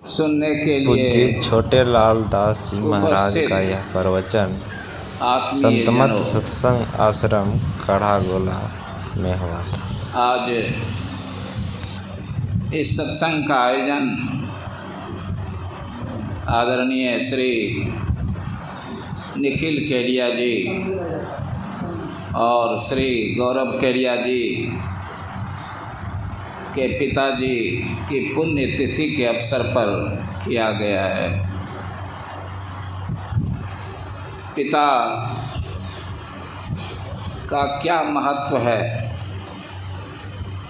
सुनने के लिए पूज्य छोटे लाल दास जी महाराज का यह प्रवचन आत्मीय संतमत जनों, सत्संग आश्रम कड़ागोला में हुआ था। आज इस सत्संग का आयोजन आदरणीय श्री निखिल केडिया जी और श्री गौरव केडिया जी के पिताजी की पुण्य तिथि के अवसर पर किया गया है। पिता का क्या महत्व है,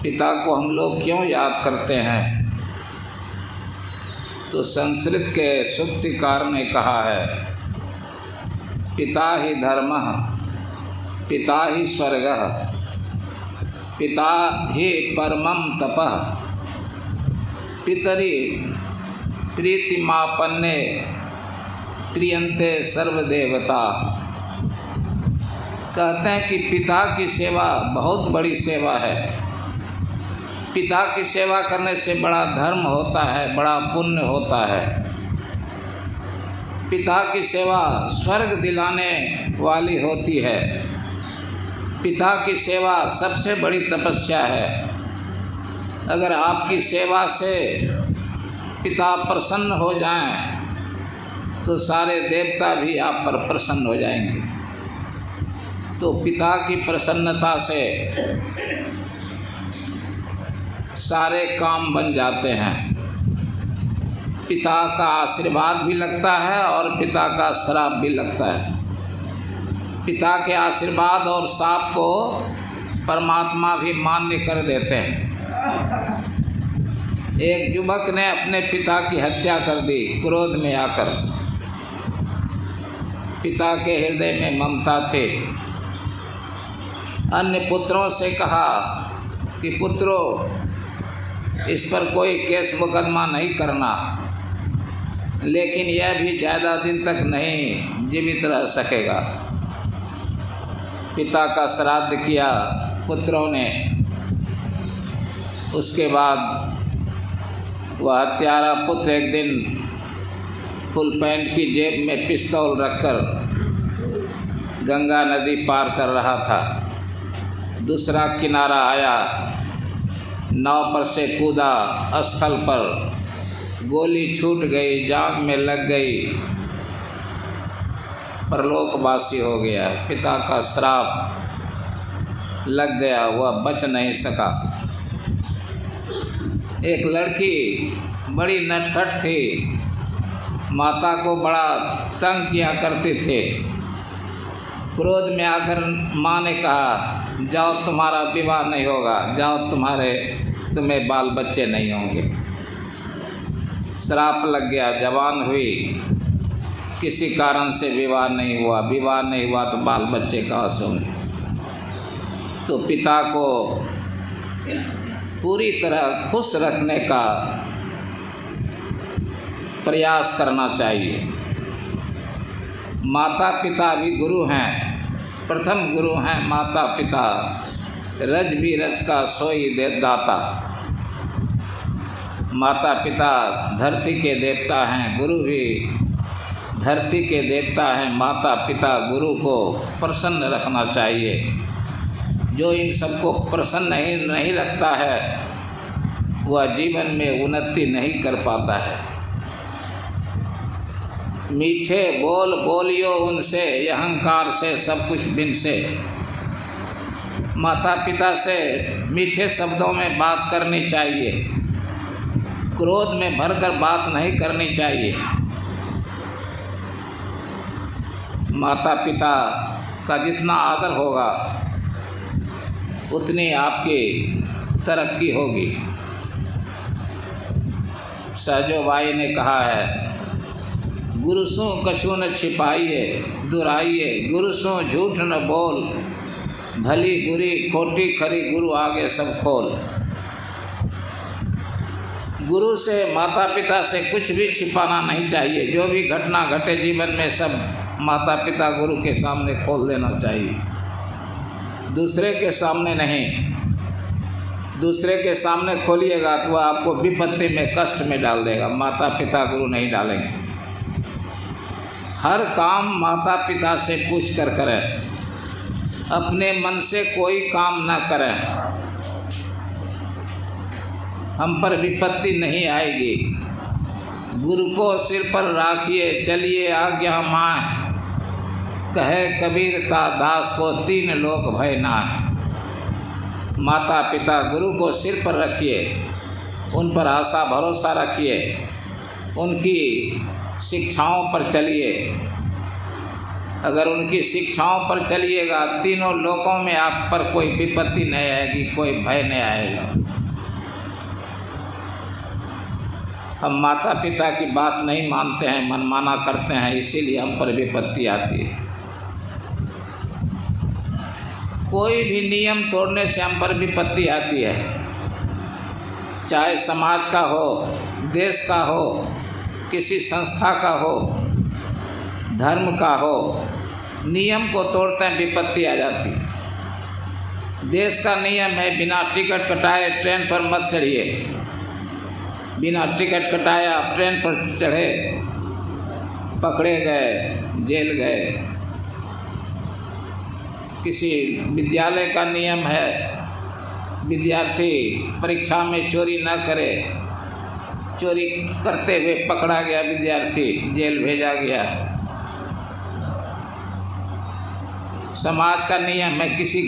पिता को हम लोग क्यों याद करते हैं, तो संस्कृत के सूक्तिकार ने कहा है, पिता ही धर्मः, पिता ही स्वर्गः, पिता ही परमं तपः, पितरि प्रीतिमापन्ने क्रियन्ते सर्वदेवता। कहते हैं कि पिता की सेवा बहुत बड़ी सेवा है। पिता की सेवा करने से बड़ा धर्म होता है, बड़ा पुण्य होता है। पिता की सेवा स्वर्ग दिलाने वाली होती है। पिता की सेवा सबसे बड़ी तपस्या है। अगर आपकी सेवा से पिता प्रसन्न हो जाएं तो सारे देवता भी आप पर प्रसन्न हो जाएंगे। तो पिता की प्रसन्नता से सारे काम बन जाते हैं। पिता का आशीर्वाद भी लगता है और पिता का श्राप भी लगता है। पिता के आशीर्वाद और श्राप को परमात्मा भी मान्य कर देते हैं। एक युवक ने अपने पिता की हत्या कर दी क्रोध में आकर। पिता के हृदय में ममता थी। अन्य पुत्रों से कहा कि पुत्रों, इस पर कोई केस मुकदमा नहीं करना, लेकिन यह भी ज़्यादा दिन तक नहीं जीवित रह सकेगा। पिता का श्राद्ध किया पुत्रों ने। उसके बाद वह हत्यारा पुत्र एक दिन फुल पैंट की जेब में पिस्तौल रखकर गंगा नदी पार कर रहा था। दूसरा किनारा आया, नाव पर से कूदा, स्थल पर गोली छूट गई, जान में लग गई, परलोकवासी हो गया। पिता का श्राप लग गया, वह बच नहीं सका। एक लड़की बड़ी नटखट थी, माता को बड़ा तंग किया करते थे। क्रोध में आकर माँ ने कहा, जाओ तुम्हारा विवाह नहीं होगा, जाओ तुम्हें बाल बच्चे नहीं होंगे। श्राप लग गया, जवान हुई, किसी कारण से विवाह नहीं हुआ। विवाह नहीं हुआ तो बाल बच्चे कहाँ से होंगे। तो पिता को पूरी तरह खुश रखने का प्रयास करना चाहिए। माता पिता भी गुरु हैं, प्रथम गुरु हैं माता पिता। रज भी रज का सोई दे दाता। माता पिता धरती के देवता हैं, गुरु भी धरती के देवता हैं। माता पिता गुरु को प्रसन्न रखना चाहिए। जो इन सबको प्रसन्न नहीं रखता है वह जीवन में उन्नति नहीं कर पाता है। मीठे बोल बोलियो उनसे, अहंकार से सब कुछ बिन से। माता पिता से मीठे शब्दों में बात करनी चाहिए, क्रोध में भरकर बात नहीं करनी चाहिए। माता पिता का जितना आदर होगा उतनी आपकी तरक्की होगी। सहजो भाई ने कहा है, गुरु सो कछु न छिपाइए, दुराइए गुरु सो झूठ न बोल, भली बुरी खोटी खरी गुरु आगे सब खोल। गुरु से माता पिता से कुछ भी छिपाना नहीं चाहिए। जो भी घटना घटे जीवन में सब माता पिता गुरु के सामने खोल देना चाहिए, दूसरे के सामने नहीं। दूसरे के सामने खोलिएगा तो वह आपको विपत्ति में, कष्ट में डाल देगा। माता पिता गुरु नहीं डालेंगे। हर काम माता पिता से पूछ कर करें, अपने मन से कोई काम न करें, हम पर विपत्ति नहीं आएगी। गुरु को सिर पर राखिए, चलिए आज्ञा माँ, कहे कबीर ता दास को तीन लोक भय नाय। माता पिता गुरु को सिर पर रखिए, उन पर आशा भरोसा रखिए, उनकी शिक्षाओं पर चलिए। अगर उनकी शिक्षाओं पर चलिएगा, तीनों लोकों में आप पर कोई विपत्ति नहीं आएगी, कोई भय नहीं आएगा। हम माता पिता की बात नहीं मानते हैं, मनमाना करते हैं, इसीलिए हम पर विपत्ति आती है। कोई भी नियम तोड़ने से हम पर विपत्ति आती है, चाहे समाज का हो, देश का हो, किसी संस्था का हो, धर्म का हो। नियम को तोड़ते हैं, विपत्ति आ जाती है। देश का नियम है बिना टिकट कटाए ट्रेन पर मत चढ़िए। बिना टिकट कटाए आप ट्रेन पर चढ़े, पकड़े गए, जेल गए। किसी विद्यालय का नियम है, विद्यार्थी परीक्षा में चोरी न करे, चोरी करते हुए पकड़ा गया विद्यार्थी, जेल भेजा गया। समाज का नियम है किसी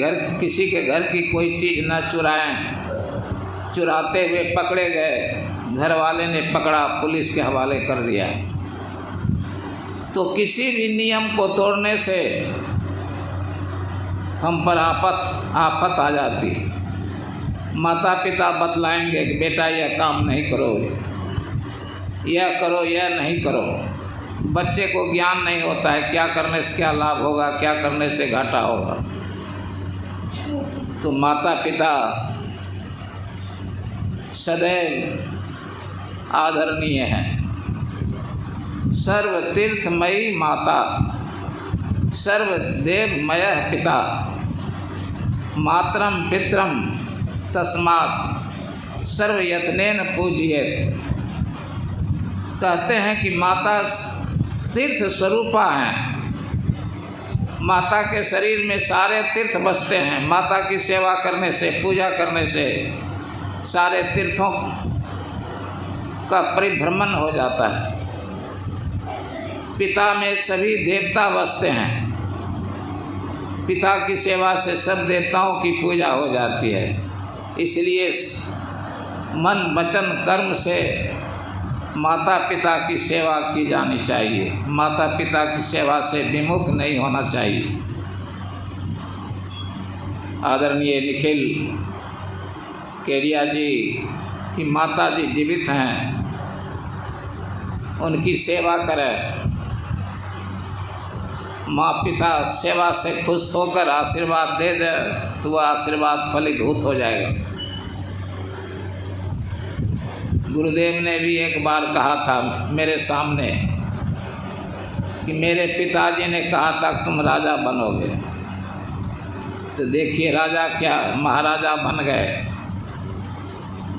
के घर की कोई चीज़ न चुराएं, चुराते हुए पकड़े गए, घर वाले ने पकड़ा, पुलिस के हवाले कर दिया। तो किसी भी नियम को तोड़ने से हम पर आफत आ जाती। माता पिता बतलाएंगे कि बेटा यह काम नहीं करो, यह करो, यह नहीं करो। बच्चे को ज्ञान नहीं होता है क्या करने से क्या लाभ होगा, क्या करने से घाटा होगा। तो माता पिता सदैव आदरणीय हैं। सर्वतीर्थमयी माता, सर्वदेवमय पिता, मातरम पितरम तस्मात् सर्वयत्नेन पूजयेत्। कहते हैं कि माता तीर्थ स्वरूपा हैं। माता के शरीर में सारे तीर्थ बसते हैं। माता की सेवा करने से, पूजा करने से सारे तीर्थों का परिभ्रमण हो जाता है। पिता में सभी देवता बसते हैं। पिता की सेवा से सब देवताओं की पूजा हो जाती है। इसलिए मन वचन कर्म से माता पिता की सेवा की जानी चाहिए। माता पिता की सेवा से विमुख नहीं होना चाहिए। आदरणीय निखिल केरिया जी की माता जी जीवित हैं, उनकी सेवा करें। माँ पिता सेवा से खुश होकर आशीर्वाद दे दें तो वह आशीर्वाद फलीभूत हो जाएगा। गुरुदेव ने भी एक बार कहा था मेरे सामने कि मेरे पिताजी ने कहा था तुम राजा बनोगे। तो देखिए राजा क्या, महाराजा बन गए।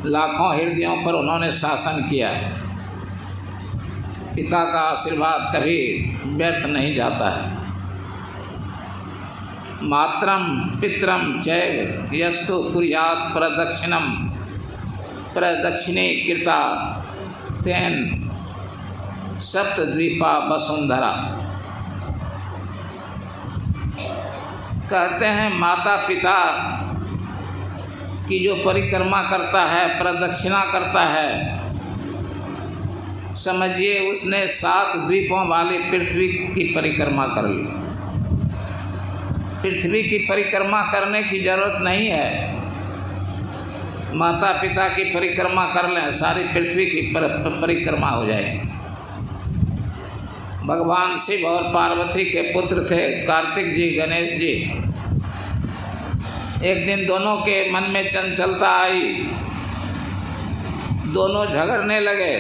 लाखों हृदयों पर उन्होंने शासन किया। पिता का आशीर्वाद कभी व्यर्थ नहीं जाता है। मातरम पितरम चैव यस्तु कुर्यात् प्रदक्षिणम प्रदक्षिणे कृता तेन सप्तद्वीपा वसुंधरा। कहते हैं माता पिता की जो परिक्रमा करता है, प्रदक्षिणा करता है, समझिए उसने 7 द्वीपों वाली पृथ्वी की परिक्रमा कर ली। पृथ्वी की परिक्रमा करने की जरूरत नहीं है। माता पिता की परिक्रमा कर लें, सारी पृथ्वी की परिक्रमा हो जाएगी। भगवान शिव और पार्वती के पुत्र थे कार्तिक जी, गणेश जी। एक दिन दोनों के मन में चंचलता आई, दोनों झगड़ने लगे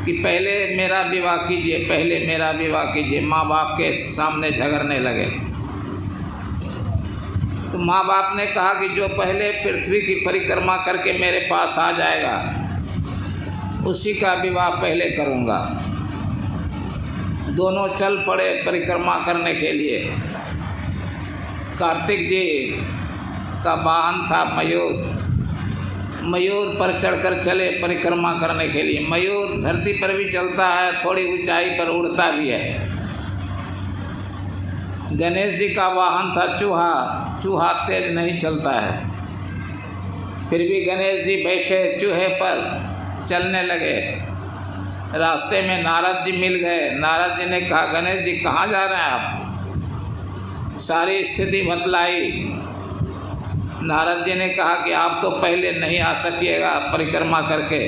कि पहले मेरा विवाह कीजिए, पहले मेरा विवाह कीजिए। माँ बाप के सामने झगड़ने लगे। तो माँ बाप ने कहा कि जो पहले पृथ्वी की परिक्रमा करके मेरे पास आ जाएगा उसी का विवाह पहले करूँगा। दोनों चल पड़े परिक्रमा करने के लिए। कार्तिक जी का वाहन था मयूर। मयूर पर चढ़कर चले परिक्रमा करने के लिए। मयूर धरती पर भी चलता है, थोड़ी ऊंचाई पर उड़ता भी है। गणेश जी का वाहन था चूहा। चूहा तेज नहीं चलता है, फिर भी गणेश जी बैठे चूहे पर चलने लगे। रास्ते में नारद जी मिल गए। नारद जी ने कहा, गणेश जी कहाँ जा रहे हैं आप? सारी स्थिति बतलाई। नारद जी ने कहा कि आप तो पहले नहीं आ सकिएगा परिक्रमा करके,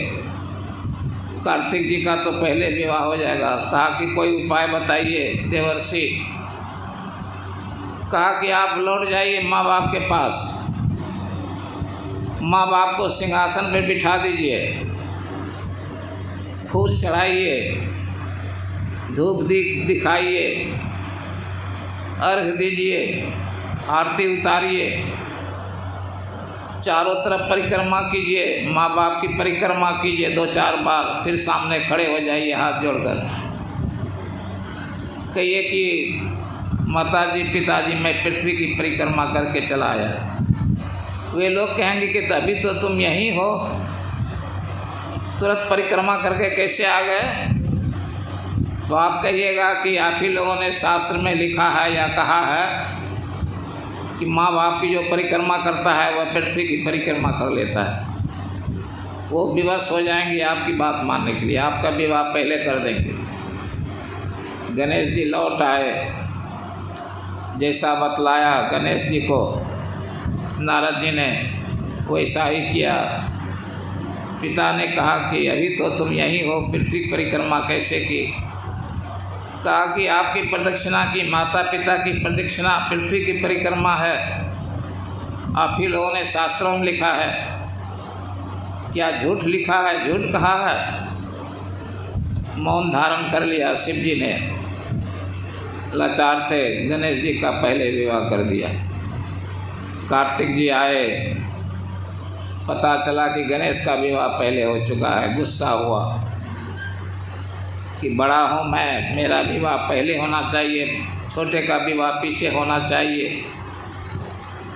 कार्तिक जी का तो पहले विवाह हो जाएगा। कहा कि कोई उपाय बताइए देवर्षि। कहा कि आप लौट जाइए माँ बाप के पास, माँ बाप को सिंहासन पर बिठा दीजिए, फूल चढ़ाइए, धूप दिखाइए, अर्घ दीजिए, आरती उतारिए, चारों तरफ परिक्रमा कीजिए, माँ बाप की परिक्रमा कीजिए 2-4 बार, फिर सामने खड़े हो जाइए हाथ जोड़कर। कहिए कि माताजी पिताजी मैं पृथ्वी की परिक्रमा करके चला आया। वे लोग कहेंगे कि अभी तो तुम यहीं हो, तुरंत परिक्रमा करके कैसे आ गए? तो आप कहिएगा कि आप ही लोगों ने शास्त्र में लिखा है या कहा है कि माँ बाप की जो परिक्रमा करता है वह पृथ्वी की परिक्रमा कर लेता है। वो विवश हो जाएंगे आपकी बात मानने के लिए, आपका विवाह पहले कर देंगे। गणेश जी लौट आए, जैसा बतलाया गणेश जी को नारद जी ने वैसा ही किया। पिता ने कहा कि अभी तो तुम यहीं हो, पृथ्वी परिक्रमा कैसे की? कहा कि आपकी प्रदक्षिणा की, माता पिता की प्रदक्षिणा पृथ्वी की परिक्रमा है, आप ही लोगों ने शास्त्रों में लिखा है। क्या झूठ लिखा है, झूठ कहा है? मौन धारण कर लिया शिव जी ने। लाचार थे, गणेश जी का पहले विवाह कर दिया। कार्तिक जी आए, पता चला कि गणेश का विवाह पहले हो चुका है। गुस्सा हुआ कि बड़ा हूँ मैं, मेरा विवाह पहले होना चाहिए, छोटे का विवाह पीछे होना चाहिए।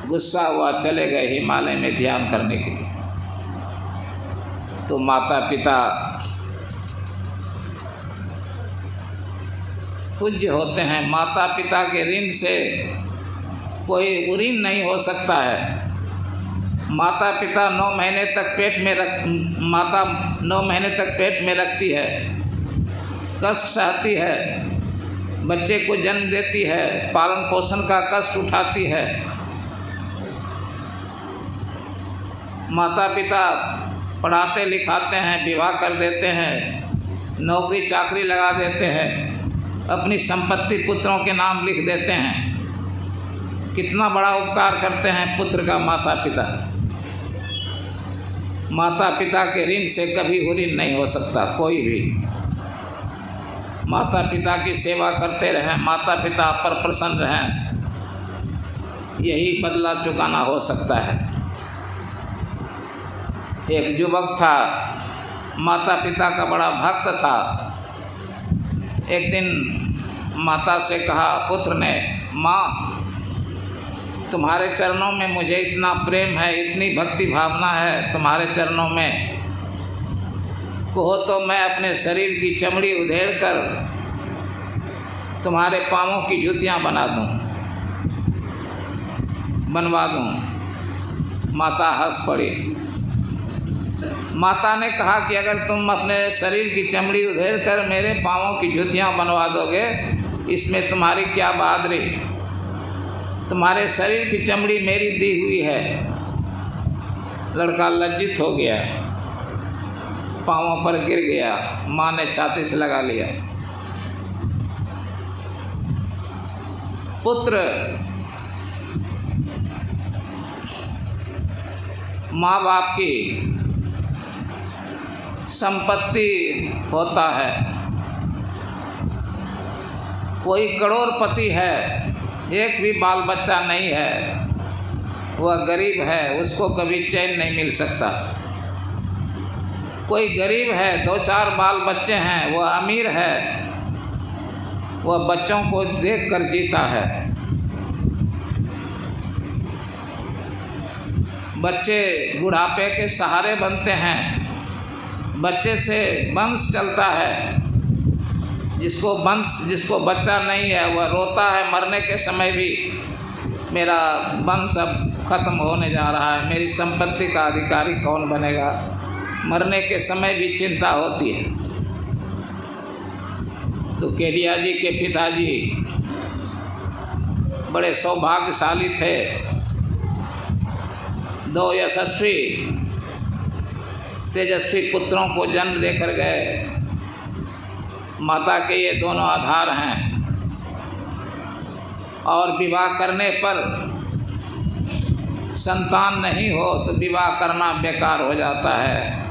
गुस्सा हुआ, चले गए हिमालय में ध्यान करने के लिए। तो माता पिता पूज्य होते हैं। माता पिता के ऋण से कोई उऋण नहीं हो सकता है। माता पिता 9 महीने तक माता 9 महीने तक पेट में रखती है, कष्ट सहती है, बच्चे को जन्म देती है, पालन पोषण का कष्ट उठाती है। माता पिता पढ़ाते लिखाते हैं, विवाह कर देते हैं, नौकरी चाकरी लगा देते हैं, अपनी संपत्ति पुत्रों के नाम लिख देते हैं। कितना बड़ा उपकार करते हैं पुत्र का माता पिता। माता पिता के ऋण से कभी ऋण नहीं हो सकता कोई भी। माता पिता की सेवा करते रहें, माता पिता पर प्रसन्न रहें, यही बदला चुकाना हो सकता है। एक युवक था, माता पिता का बड़ा भक्त था। एक दिन माता से कहा, पुत्र ने, माँ तुम्हारे चरणों में मुझे इतना प्रेम है, इतनी भक्ति भावना है तुम्हारे चरणों में, कहो तो मैं अपने शरीर की चमड़ी उधेड़ कर तुम्हारे पाँवों की जूतियाँ बनवा दूँ। माता हंस पड़ी। माता ने कहा कि अगर तुम अपने शरीर की चमड़ी उधेड़ कर मेरे पाँवों की जूतियाँ बनवा दोगे, इसमें तुम्हारी क्या बहादुरी? तुम्हारे शरीर की चमड़ी मेरी दी हुई है। लड़का लज्जित हो गया, पाँवों पर गिर गया, माँ ने छाती से लगा लिया। पुत्र माँ बाप की संपत्ति होता है। कोई करोड़पति है, एक भी बाल बच्चा नहीं है, वह गरीब है, उसको कभी चैन नहीं मिल सकता। कोई गरीब है, 2-4 बाल बच्चे हैं, वह अमीर है, वह बच्चों को देखकर जीता है। बच्चे बुढ़ापे के सहारे बनते हैं, बच्चे से वंश चलता है। जिसको बच्चा नहीं है वह रोता है मरने के समय भी, मेरा वंश अब ख़त्म होने जा रहा है, मेरी संपत्ति का अधिकारी कौन बनेगा। मरने के समय भी चिंता होती है। तो केडिया जी के पिताजी बड़े सौभाग्यशाली थे। 2 यशस्वी तेजस्वी पुत्रों को जन्म देकर गए। माता के ये दोनों आधार हैं। और विवाह करने पर संतान नहीं हो तो विवाह करना बेकार हो जाता है।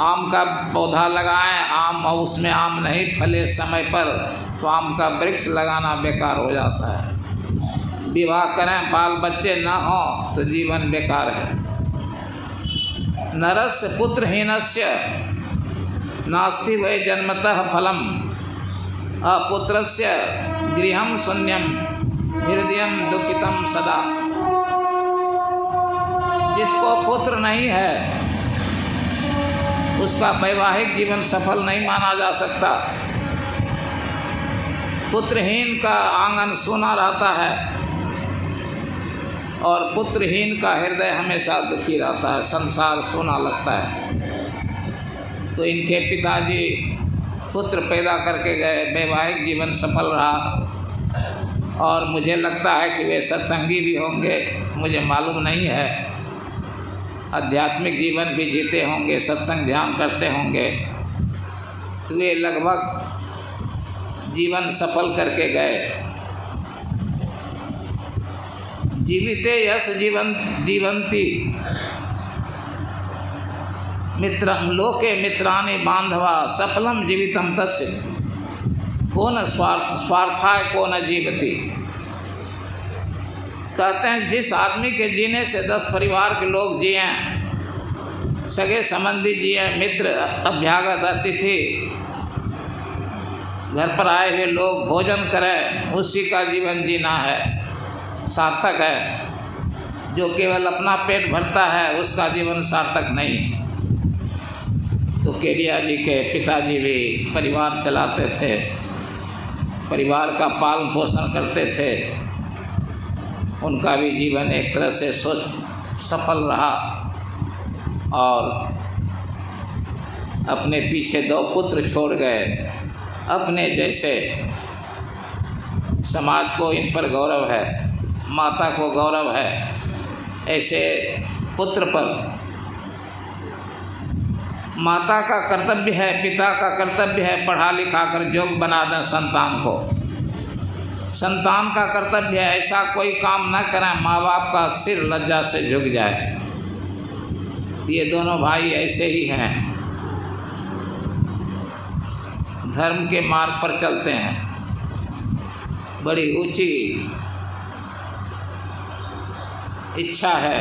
आम का पौधा लगाएं, आम और उसमें आम नहीं फले समय पर, तो आम का वृक्ष लगाना बेकार हो जाता है। विवाह करें, बाल बच्चे ना हों तो जीवन बेकार है। नरस्य पुत्रहीनस्य नास्ति वै जन्मतः फलम, अपुत्रस्य गृहं शून्यम हृदयं दुखितं सदा। जिसको पुत्र नहीं है उसका वैवाहिक जीवन सफल नहीं माना जा सकता। पुत्रहीन का आंगन सूना रहता है और पुत्रहीन का हृदय हमेशा दुखी रहता है, संसार सूना लगता है। तो इनके पिताजी पुत्र पैदा करके गए, वैवाहिक जीवन सफल रहा। और मुझे लगता है कि वे सत्संगी भी होंगे, मुझे मालूम नहीं है। आध्यात्मिक जीवन भी जीते होंगे, सत्संग ध्यान करते होंगे, तो वे लगभग जीवन सफल करके गए। जीविते यश जीवंती मित्रं लोके मित्राणि बांधवा सफलम जीवितम तस्य को न स्वार्थाय को न जीवति। कहते हैं जिस आदमी के जीने से 10 परिवार के लोग जिए, सगे संबंधी जिए, मित्र, अभ्यागत, अतिथि, घर पर आए हुए लोग भोजन करें, उसी का जीवन जीना है, सार्थक है। जो केवल अपना पेट भरता है उसका जीवन सार्थक नहीं। तो केडिया जी के पिताजी भी परिवार चलाते थे, परिवार का पालन पोषण करते थे। उनका भी जीवन एक तरह से सफल रहा और अपने पीछे 2 पुत्र छोड़ गए। अपने जैसे समाज को इन पर गौरव है, माता को गौरव है, ऐसे पुत्र पर माता का कर्तव्य है, पिता का कर्तव्य है पढ़ा लिखा कर योग्य बना दें संतान को। संतान का कर्तव्य है ऐसा कोई काम न करें माँ बाप का सिर लज्जा से झुक जाए। ये दोनों भाई ऐसे ही हैं, धर्म के मार्ग पर चलते हैं, बड़ी ऊंची इच्छा है,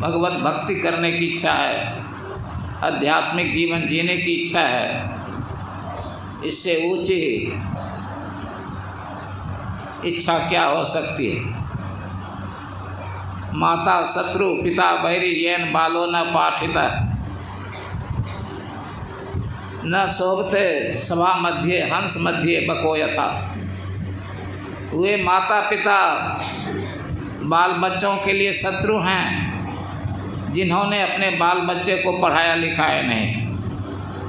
भगवत भक्ति करने की इच्छा है, आध्यात्मिक जीवन जीने की इच्छा है। इससे ऊंची इच्छा क्या हो सकती है। माता शत्रु पिता बैरी येन बालो न पाठिता न शोभते सभा मध्य हंस मध्य बको यथा। वे माता पिता बाल बच्चों के लिए शत्रु हैं जिन्होंने अपने बाल बच्चे को पढ़ाया लिखाया नहीं।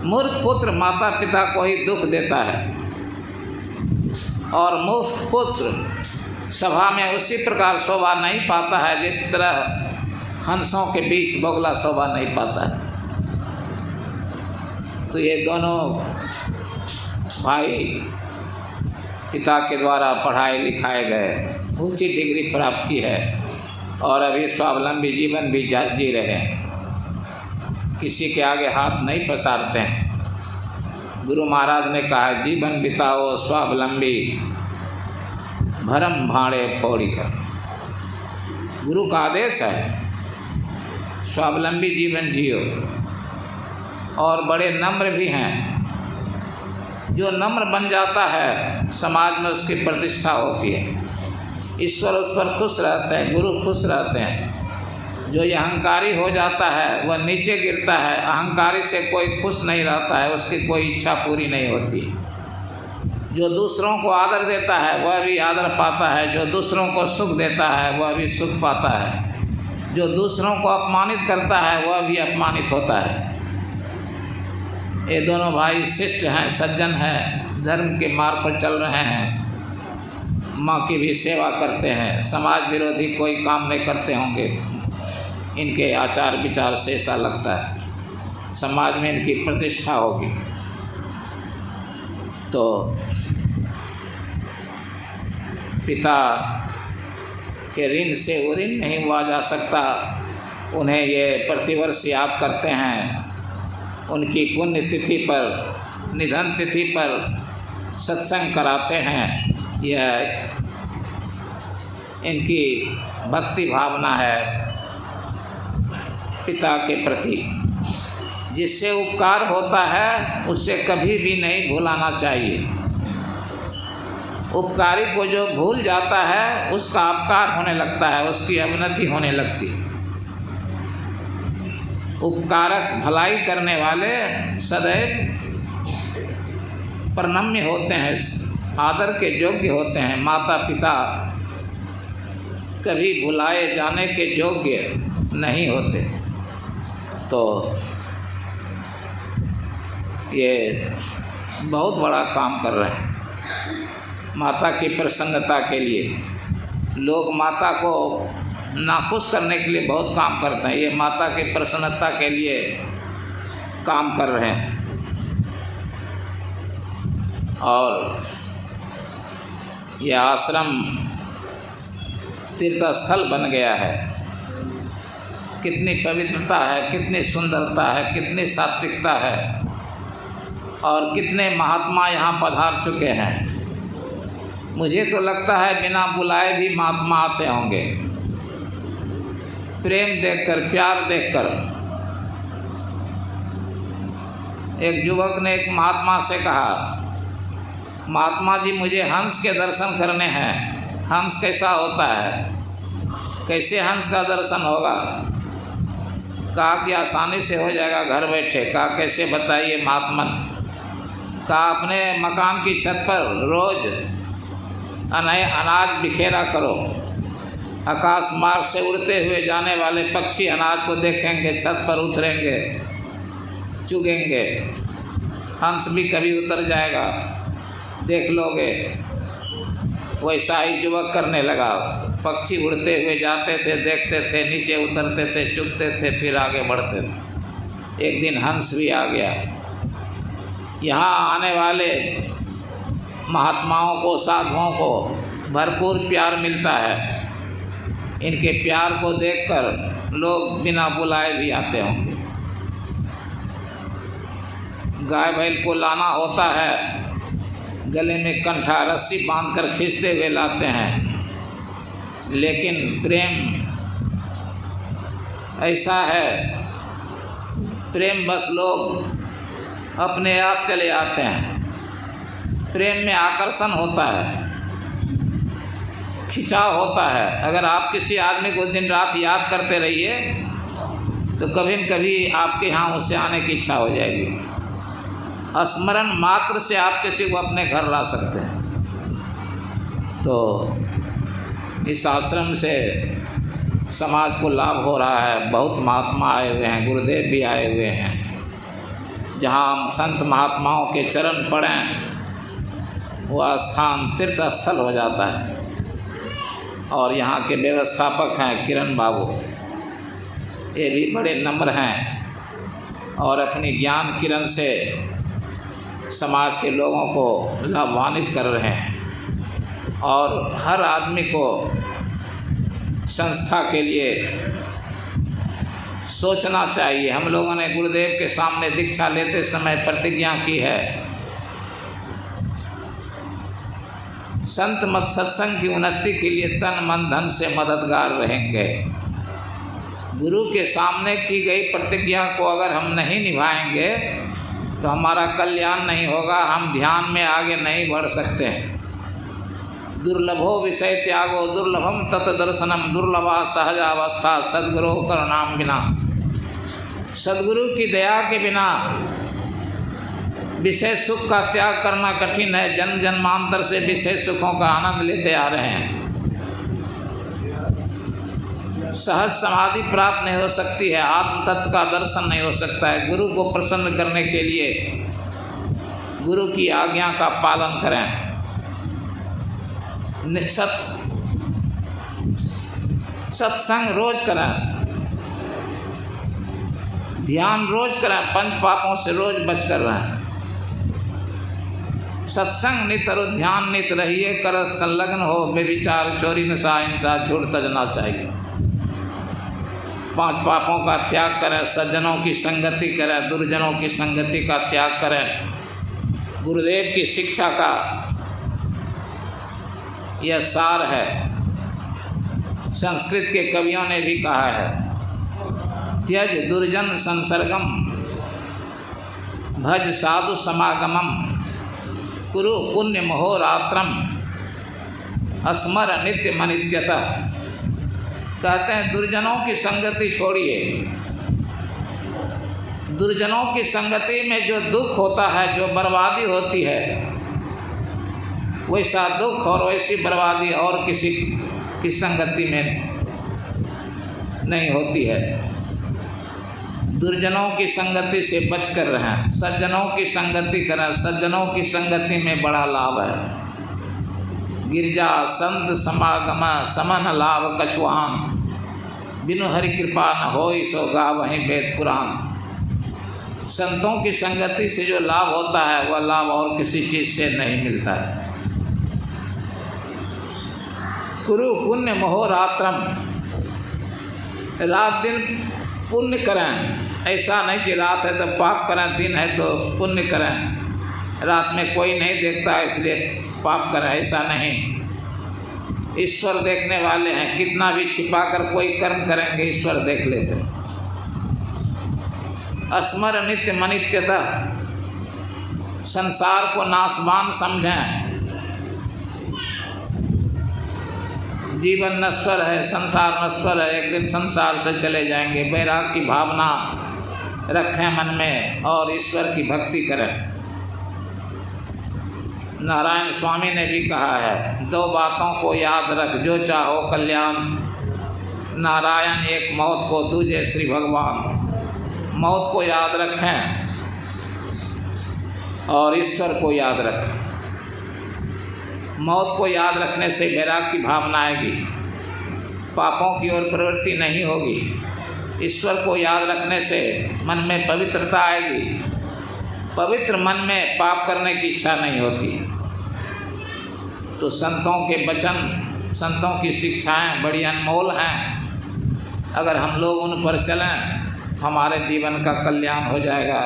मूर्ख पुत्र माता पिता को ही दुख देता है और मूर्ख पुत्र सभा में उसी प्रकार शोभा नहीं पाता है जिस तरह हंसों के बीच बगुला शोभा नहीं पाता है। तो ये दोनों भाई पिता के द्वारा पढ़ाए लिखाए गए, ऊंची डिग्री प्राप्त की है और अभी स्वावलंबी जीवन भी जी रहे हैं, किसी के आगे हाथ नहीं पसारते हैं। गुरु महाराज ने कहा जीवन बिताओ स्वावलंबी भरम भाड़े फोड़ी कर। गुरु का आदेश है। स्वावलंबी जीवन जियो। और बड़े नम्र भी हैं। जो नम्र बन जाता है समाज में उसकी प्रतिष्ठा होती है, ईश्वर उस पर खुश रहते हैं, गुरु खुश रहते हैं। जो ये अहंकारी हो जाता है वह नीचे गिरता है। अहंकारी से कोई खुश नहीं रहता है, उसकी कोई इच्छा पूरी नहीं होती। जो दूसरों को आदर देता है वह भी आदर पाता है, जो दूसरों को सुख देता है वह भी सुख पाता है, जो दूसरों को अपमानित करता है वह भी अपमानित होता है। ये दोनों भाई शिष्ट हैं, सज्जन हैं, धर्म के मार्ग पर चल रहे हैं, माँ की भी सेवा करते हैं, समाज विरोधी कोई काम नहीं करते होंगे। इनके आचार विचार से ऐसा लगता है समाज में इनकी प्रतिष्ठा होगी। तो पिता के ऋण से वो ऋण नहीं हुआ जा सकता। उन्हें ये प्रतिवर्ष याद करते हैं। उनकी पुण्य तिथि पर, निधन तिथि पर सत्संग कराते हैं। यह इनकी भक्ति भावना है पिता के प्रति। जिससे उपकार होता है उससे कभी भी नहीं भुलाना चाहिए। उपकारी को जो भूल जाता है उसका अपकार होने लगता है, उसकी अवनति होने लगती है। उपकारक, भलाई करने वाले सदैव प्रणम्य होते हैं, आदर के योग्य होते हैं। माता पिता कभी भुलाए जाने के योग्य नहीं होते। तो ये बहुत बड़ा काम कर रहे हैं माता की प्रसन्नता के लिए। लोग माता को नाखुश करने के लिए बहुत काम करते हैं, ये माता की प्रसन्नता के लिए काम कर रहे हैं। और यह आश्रम तीर्थस्थल बन गया है। कितनी पवित्रता है, कितनी सुंदरता है, कितनी सात्विकता है, और कितने महात्मा यहाँ पधार चुके हैं। मुझे तो लगता है बिना बुलाए भी महात्मा आते होंगे। प्रेम देखकर, प्यार देखकर। एक युवक ने एक महात्मा से कहा, महात्मा जी मुझे हंस के दर्शन करने हैं। हंस कैसा होता है? कैसे हंस का दर्शन होगा? कहा कि आसानी से हो जाएगा घर बैठे। कहा कैसे बताइए महात्मन? कहा अपने मकान की छत पर रोज़ अनाज बिखेरा करो। आकाश मार्ग से उड़ते हुए जाने वाले पक्षी अनाज को देखेंगे, छत पर उतरेंगे, चुगेंगे। हंस भी कभी उतर जाएगा, देख लोगे। वैसा ही युवक करने लगा। पक्षी उड़ते हुए जाते थे, देखते थे, नीचे उतरते थे, चुगते थे, फिर आगे बढ़ते थे। एक दिन हंस भी आ गया। यहाँ आने वाले महात्माओं को, साधुओं को भरपूर प्यार मिलता है। इनके प्यार को देखकर लोग बिना बुलाए भी आते होंगे। गाय बैल को लाना होता है, गले में कंठा रस्सी बांधकर खींचते हुए लाते हैं। लेकिन प्रेम ऐसा है, प्रेम बस लोग अपने आप चले आते हैं। प्रेम में आकर्षण होता है, खिंचाव होता है। अगर आप किसी आदमी को दिन रात याद करते रहिए तो कभी न कभी आपके यहाँ उससे आने की इच्छा हो जाएगी। स्मरण मात्र से आप किसी को अपने घर ला सकते हैं। तो इस आश्रम से समाज को लाभ हो रहा है। बहुत महात्मा आए हुए हैं, गुरुदेव भी आए हुए हैं। जहाँ हम संत महात्माओं के चरण पड़ें वह स्थान तीर्थ स्थल हो जाता है। और यहाँ के व्यवस्थापक हैं किरण बाबू, ये भी बड़े नम्र हैं और अपनी ज्ञान किरण से समाज के लोगों को लाभान्वित कर रहे हैं। और हर आदमी को संस्था के लिए सोचना चाहिए। हम लोगों ने गुरुदेव के सामने दीक्षा लेते समय प्रतिज्ञा की है, संत मत सत्संग की उन्नति के लिए तन मन धन से मददगार रहेंगे। गुरु के सामने की गई प्रतिज्ञा को अगर हम नहीं निभाएंगे तो हमारा कल्याण नहीं होगा, हम ध्यान में आगे नहीं बढ़ सकते। दुर्लभो विषय त्यागो दुर्लभम तत् दर्शनम दुर्लभा सहजावस्था सद्गुरु करुणाम बिना। सद्गुरु की दया के बिना विषय सुख का त्याग करना कठिन है। जन्म जन्मांतर से विषय सुखों का आनंद लेते आ रहे हैं। सहज समाधि प्राप्त नहीं हो सकती है, आत्म तत्व का दर्शन नहीं हो सकता है। गुरु को प्रसन्न करने के लिए गुरु की आज्ञा का पालन करें। सत्संग रोज करें, ध्यान रोज करें, पंच पापों से रोज बच कर रहें। सत्संग नित और ध्यान नित रहिए, कर संलग्न हो बेविचार चोरी नशा हिंसा झूठ तजना चाहिए। 5 पापों का त्याग करें, सज्जनों की संगति करें, दुर्जनों की संगति का त्याग करें। गुरुदेव की शिक्षा का यह सार है। संस्कृत के कवियों ने भी कहा है, त्यज दुर्जन संसर्गम भज साधु समागमम कुरु पुण्य महोरात्रम अस्मर नित्य मनित्यतः। कहते हैं दुर्जनों की संगति छोड़िए। दुर्जनों की संगति में जो दुख होता है, जो बर्बादी होती है, वैसा दुख और वैसी बर्बादी और किसी की संगति में नहीं होती है। दुर्जनों की संगति से बच कर रहें, सज्जनों की संगति करें। सज्जनों की संगति में बड़ा लाभ है। गिरजा संत समागम समन लाभ कछुआन बिनु हरि कृपा न होई सो गा वहीं वेद पुराण। संतों की संगति से जो लाभ होता है वह लाभ और किसी चीज़ से नहीं मिलता है। कुरु पुण्य महोरात्रम, रात दिन पुण्य करें। ऐसा नहीं कि रात है तो पाप करें, दिन है तो पुण्य करें। रात में कोई नहीं देखता इसलिए पाप करें, ऐसा नहीं। ईश्वर देखने वाले हैं, कितना भी छिपा कर कोई कर्म करेंगे ईश्वर देख लेते हैं। अस्मर नित्य मनित्यतः, संसार को नाशवान समझें। जीवन नश्वर है, संसार नश्वर है, एक दिन संसार से चले जाएंगे। वैराग की भावना रखें मन में और ईश्वर की भक्ति करें। नारायण स्वामी ने भी कहा है, 2 बातों को याद रख जो चाहो कल्याण। नारायण एक मौत को, दूजे श्री भगवान। मौत को याद रखें और ईश्वर को याद रखें। मौत को याद रखने से वैराग की भावना आएगी, पापों की ओर प्रवृत्ति नहीं होगी। ईश्वर को याद रखने से मन में पवित्रता आएगी। पवित्र मन में पाप करने की इच्छा नहीं होती। तो संतों के वचन, संतों की शिक्षाएं बड़ी अनमोल हैं। अगर हम लोग उन पर चलें हमारे जीवन का कल्याण हो जाएगा।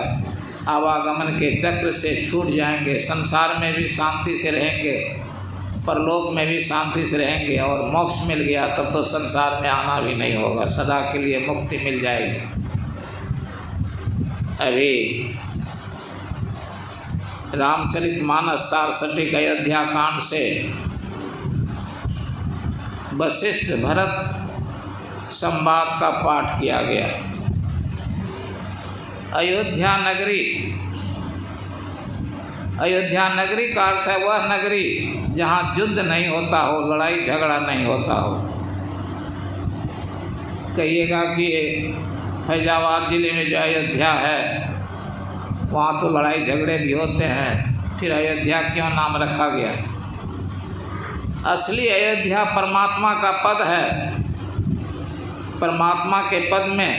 आवागमन के चक्र से छूट जाएंगे, संसार में भी शांति से रहेंगे, परलोक में भी शांति से रहेंगे और मोक्ष मिल गया तब तो संसार में आना भी नहीं होगा, सदा के लिए मुक्ति मिल जाएगी। अभी रामचरितमानस सारसठिक अयोध्या कांड से वशिष्ठ भरत संवाद का पाठ किया गया। अयोध्या नगरी, अयोध्या नगरी का अर्थ है वह नगरी जहाँ युद्ध नहीं होता हो, लड़ाई झगड़ा नहीं होता हो। कहिएगा कि फैजाबाद ज़िले में जो अयोध्या है वहाँ तो लड़ाई झगड़े भी होते हैं, फिर अयोध्या क्यों नाम रखा गया? असली अयोध्या परमात्मा का पद है। परमात्मा के पद में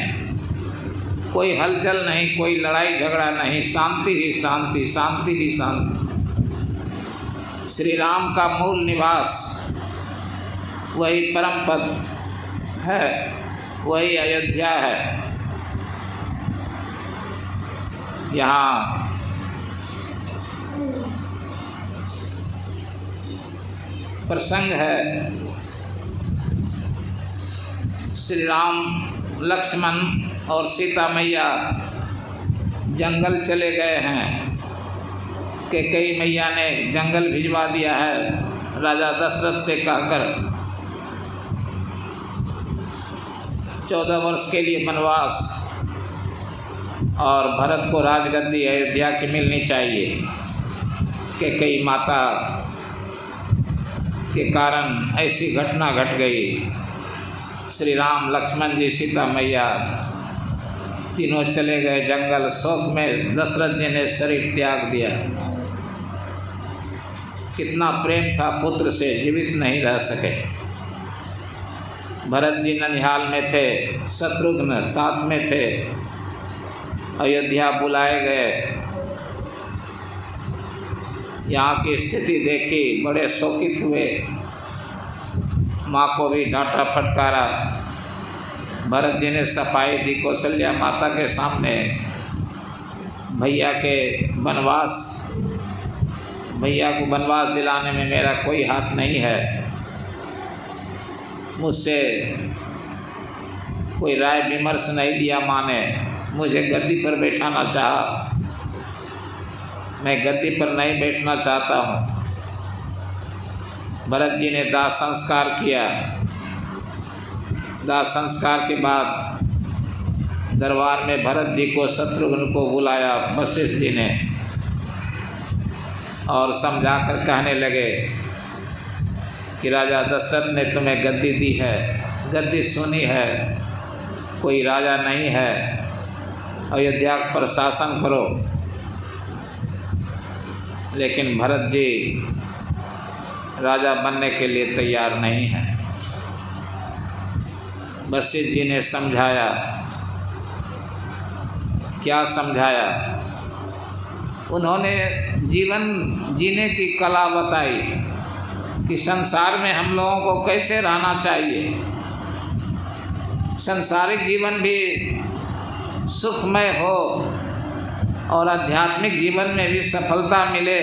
कोई हलचल नहीं, कोई लड़ाई झगड़ा नहीं, शांति ही शांति, शांति ही शांति। श्री राम का मूल निवास वही परम पद है, वही अयोध्या है। यहाँ प्रसंग है, श्री राम लक्ष्मण और सीता मैया जंगल चले गए हैं। कैकेयी मैया ने जंगल भिजवा दिया है राजा दशरथ से कहकर 14 वर्ष के लिए वनवास, और भरत को राजगद्दी अयोध्या की मिलनी चाहिए। कैकेयी माता के कारण ऐसी घटना घट गई। श्री राम, लक्ष्मण जी, सीता मैया तीनों चले गए जंगल। शोक में दशरथ जी ने शरीर त्याग दिया। कितना प्रेम था पुत्र से, जीवित नहीं रह सके। भरत जी ननिहाल में थे, शत्रुघ्न साथ में थे। अयोध्या बुलाए गए, यहाँ की स्थिति देखी, बड़े शोकित हुए। माँ को भी डांटा फटकारा। भरत जी ने सफाई दी कौशल्या माता के सामने। भैया को वनवास दिलाने में मेरा कोई हाथ नहीं है। मुझसे कोई राय विमर्श नहीं लिया माँ ने। मुझे गद्दी पर बैठाना चाहा, मैं गद्दी पर नहीं बैठना चाहता हूँ। भरत जी ने दाह संस्कार किया। दाह संस्कार के बाद दरबार में भरत जी को, शत्रुघ्न को बुलाया वशिष्ठ जी ने, और समझाकर कहने लगे कि राजा दशरथ ने तुम्हें गद्दी दी है, गद्दी सुनी है, कोई राजा नहीं है, अयोध्या पर शासन करो। लेकिन भरत जी राजा बनने के लिए तैयार नहीं हैं। वशिष्ठ जी ने समझाया। क्या समझाया? उन्होंने जीवन जीने की कला बताई कि संसार में हम लोगों को कैसे रहना चाहिए, संसारिक जीवन भी सुखमय हो और आध्यात्मिक जीवन में भी सफलता मिले,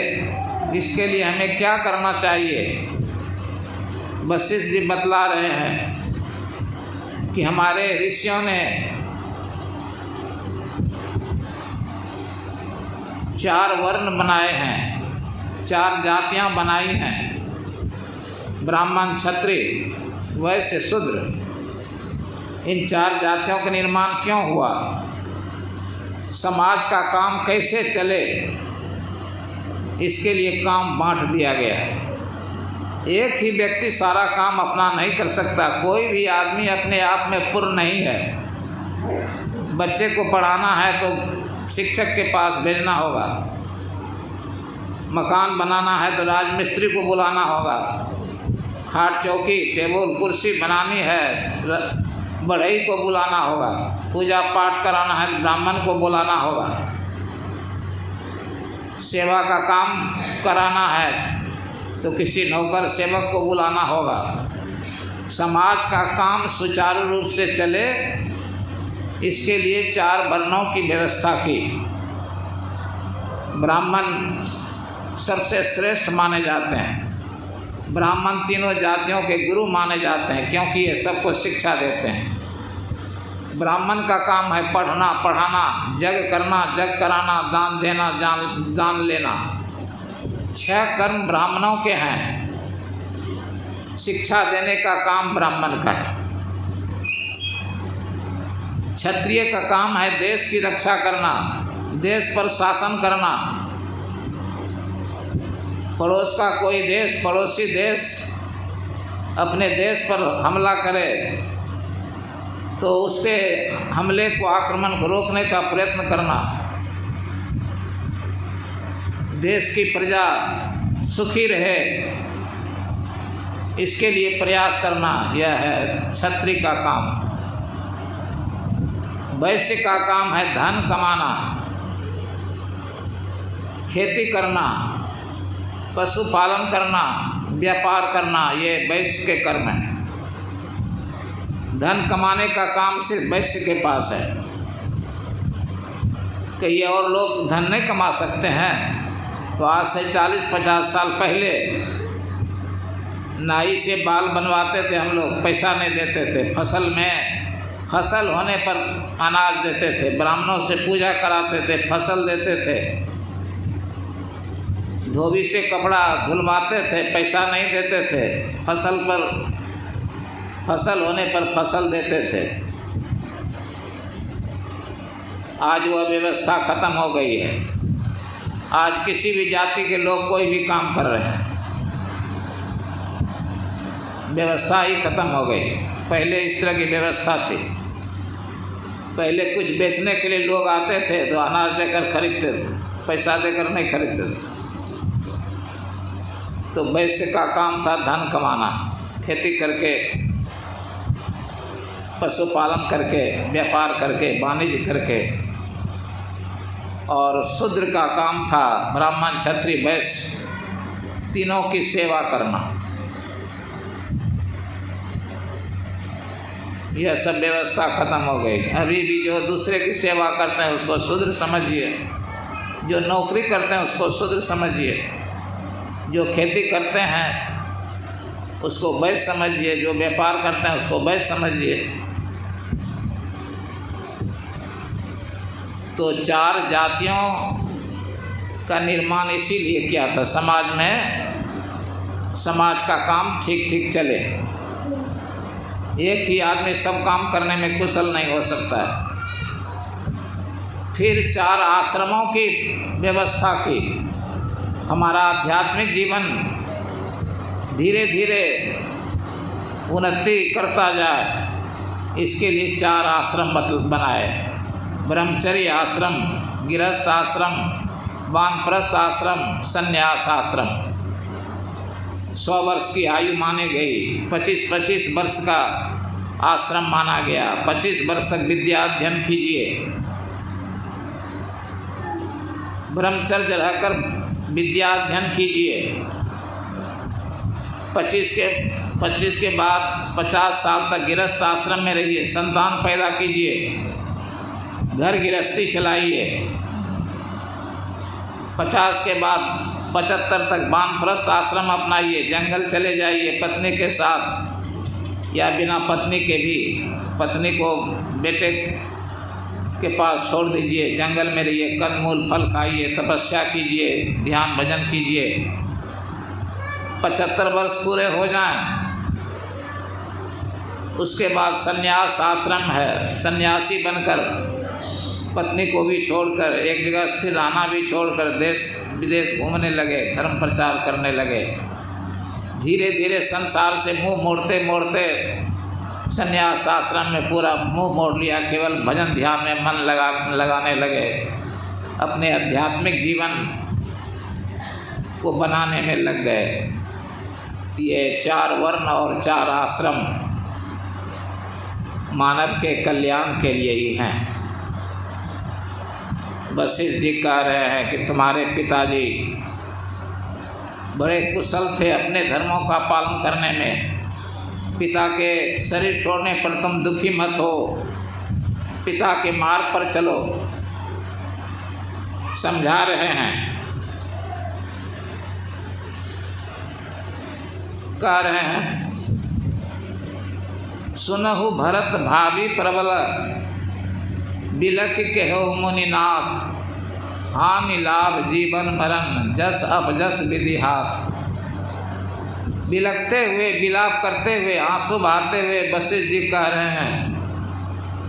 इसके लिए हमें क्या करना चाहिए। वशिष्ठ जी बतला रहे हैं कि हमारे ऋषियों ने 4 वर्ण बनाए हैं, 4 जातियां बनाई हैं, ब्राह्मण, क्षत्रिय, वैश्य, शूद्र। इन 4 जातियों का निर्माण क्यों हुआ? समाज का काम कैसे चले, इसके लिए काम बांट दिया गया है। एक ही व्यक्ति सारा काम अपना नहीं कर सकता। कोई भी आदमी अपने आप में पूर्ण नहीं है। बच्चे को पढ़ाना है तो शिक्षक के पास भेजना होगा, मकान बनाना है तो राजमिस्त्री को बुलाना होगा, खाट चौकी टेबल कुर्सी बनानी है बढ़ई को बुलाना होगा, पूजा पाठ कराना है ब्राह्मण को बुलाना होगा, सेवा का काम कराना है तो किसी नौकर सेवक को बुलाना होगा। समाज का काम सुचारू रूप से चले, इसके लिए 4 वर्णों की व्यवस्था की। ब्राह्मण सबसे श्रेष्ठ माने जाते हैं। ब्राह्मण तीनों जातियों के गुरु माने जाते हैं, क्योंकि ये सबको शिक्षा देते हैं। ब्राह्मण का काम है पढ़ना, पढ़ाना, जग करना, जग कराना, दान देना, दान लेना। 6 कर्म ब्राह्मणों के हैं। शिक्षा देने का काम ब्राह्मण का है। क्षत्रिय का काम है देश की रक्षा करना, देश पर शासन करना। पड़ोस का कोई देश, पड़ोसी देश अपने देश पर हमला करे तो उसके हमले को, आक्रमण को रोकने का प्रयत्न करना। देश की प्रजा सुखी रहे, इसके लिए प्रयास करना, यह है क्षत्रिय का काम। वैश्य का काम है धन कमाना, खेती करना, पशुपालन करना, व्यापार करना, ये वैश्य के कर्म हैं। धन कमाने का काम सिर्फ वैश्य के पास है। कई और लोग धन नहीं कमा सकते हैं तो आज से 40-50 साल पहले नाई से बाल बनवाते थे हम लोग, पैसा नहीं देते थे। फसल में फसल होने पर अनाज देते थे, ब्राह्मणों से पूजा कराते थे, फसल देते थे, धोबी से कपड़ा धुलवाते थे, पैसा नहीं देते थे, फसल होने पर फसल देते थे। आज वह व्यवस्था खत्म हो गई है। आज किसी भी जाति के लोग कोई भी काम कर रहे हैं, व्यवस्था ही खत्म हो गई। पहले इस तरह की व्यवस्था थी। पहले कुछ बेचने के लिए लोग आते थे तो अनाज देकर खरीदते थे, पैसा देकर नहीं खरीदते थे। तो वैश्य का काम था धन कमाना, खेती करके, पशुपालन करके, व्यापार करके, वाणिज्य करके। और शूद्र का काम था ब्राह्मण, क्षत्रिय, वैश्य तीनों की सेवा करना। यह सब व्यवस्था खत्म हो गई। अभी भी जो दूसरे की सेवा करते हैं उसको शूद्र समझिए, जो नौकरी करते हैं उसको शूद्र समझिए, जो खेती करते हैं उसको वैश्य समझिए, जो व्यापार करते हैं उसको वैश्य समझिए। तो 4 जातियों का निर्माण इसीलिए किया था, समाज में समाज का काम ठीक ठीक चले। एक ही आदमी सब काम करने में कुशल नहीं हो सकता है। फिर 4 आश्रमों की व्यवस्था की। हमारा आध्यात्मिक जीवन धीरे धीरे उन्नति करता जाए, इसके लिए 4 आश्रम बनाए। ब्रह्मचर्य आश्रम, गृहस्थ आश्रम, वानप्रस्थ आश्रम, संन्यास आश्रम। 100 वर्ष की आयु मानी गई, 25-25 वर्ष का आश्रम माना गया। 25 वर्ष तक विद्या अध्ययन कीजिए, ब्रह्मचर्य रहकर विद्या अध्ययन कीजिए। 25 के बाद 50 साल तक गृहस्थ आश्रम में रहिए, संतान पैदा कीजिए, घर गृहस्थी चलाइए। 50 के बाद 75 तक वानप्रस्थ आश्रम अपनाइए, जंगल चले जाइए पत्नी के साथ या बिना पत्नी के भी। पत्नी को बेटे के पास छोड़ दीजिए, जंगल में रहिए, कंदमूल फल खाइए, तपस्या कीजिए, ध्यान भजन कीजिए। 75 वर्ष पूरे हो जाएं, उसके बाद संन्यास आश्रम है। सन्यासी बनकर पत्नी को भी छोड़कर, एक जगह स्थिर रहना भी छोड़कर देश विदेश घूमने लगे, धर्म प्रचार करने लगे। धीरे धीरे संसार से मुंह मोड़ते मोड़ते संन्यास आश्रम में पूरा मुंह मोड़ लिया, केवल भजन ध्यान में मन लगाने लगे। अपने आध्यात्मिक जीवन को बनाने में लग गए। ये 4 वर्ण और 4 आश्रम मानव के कल्याण के लिए ही हैं। वशिष्ठ जी कह रहे हैं कि तुम्हारे पिताजी बड़े कुशल थे अपने धर्मों का पालन करने में। पिता के शरीर छोड़ने पर तुम दुखी मत हो, पिता के मार्ग पर चलो, समझा रहे हैं। कह रहे हैं, सुनहु भरत भावी प्रबल, बिलख कहो मुनिनाथ, हानि लाभ जीवन मरण, जस अपजस विधि हाथ। बिलखते हुए, विलाप करते हुए, आंसू बहाते हुए वशिष्ठ जी कह रहे हैं,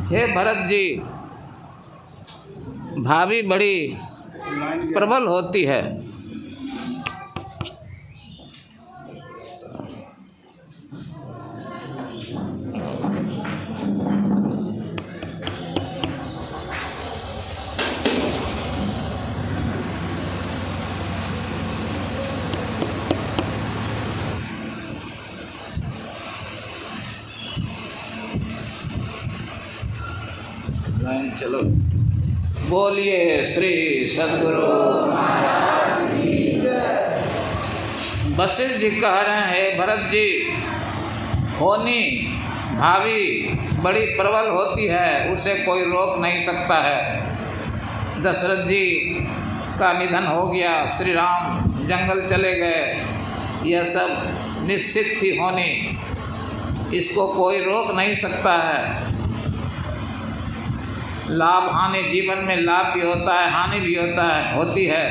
हे भरत जी, भाभी बड़ी प्रबल होती है। चलो बोलिए श्री सद्गुरु। वशिष्ठ जी कह रहे हैं, हे भरत जी, होनी भाभी बड़ी प्रबल होती है, उसे कोई रोक नहीं सकता है। दशरथ जी का निधन हो गया, श्री राम जंगल चले गए, यह सब निश्चित थी होनी, इसको कोई रोक नहीं सकता है। लाभ हानि, जीवन में लाभ भी होता है, हानि भी होती है।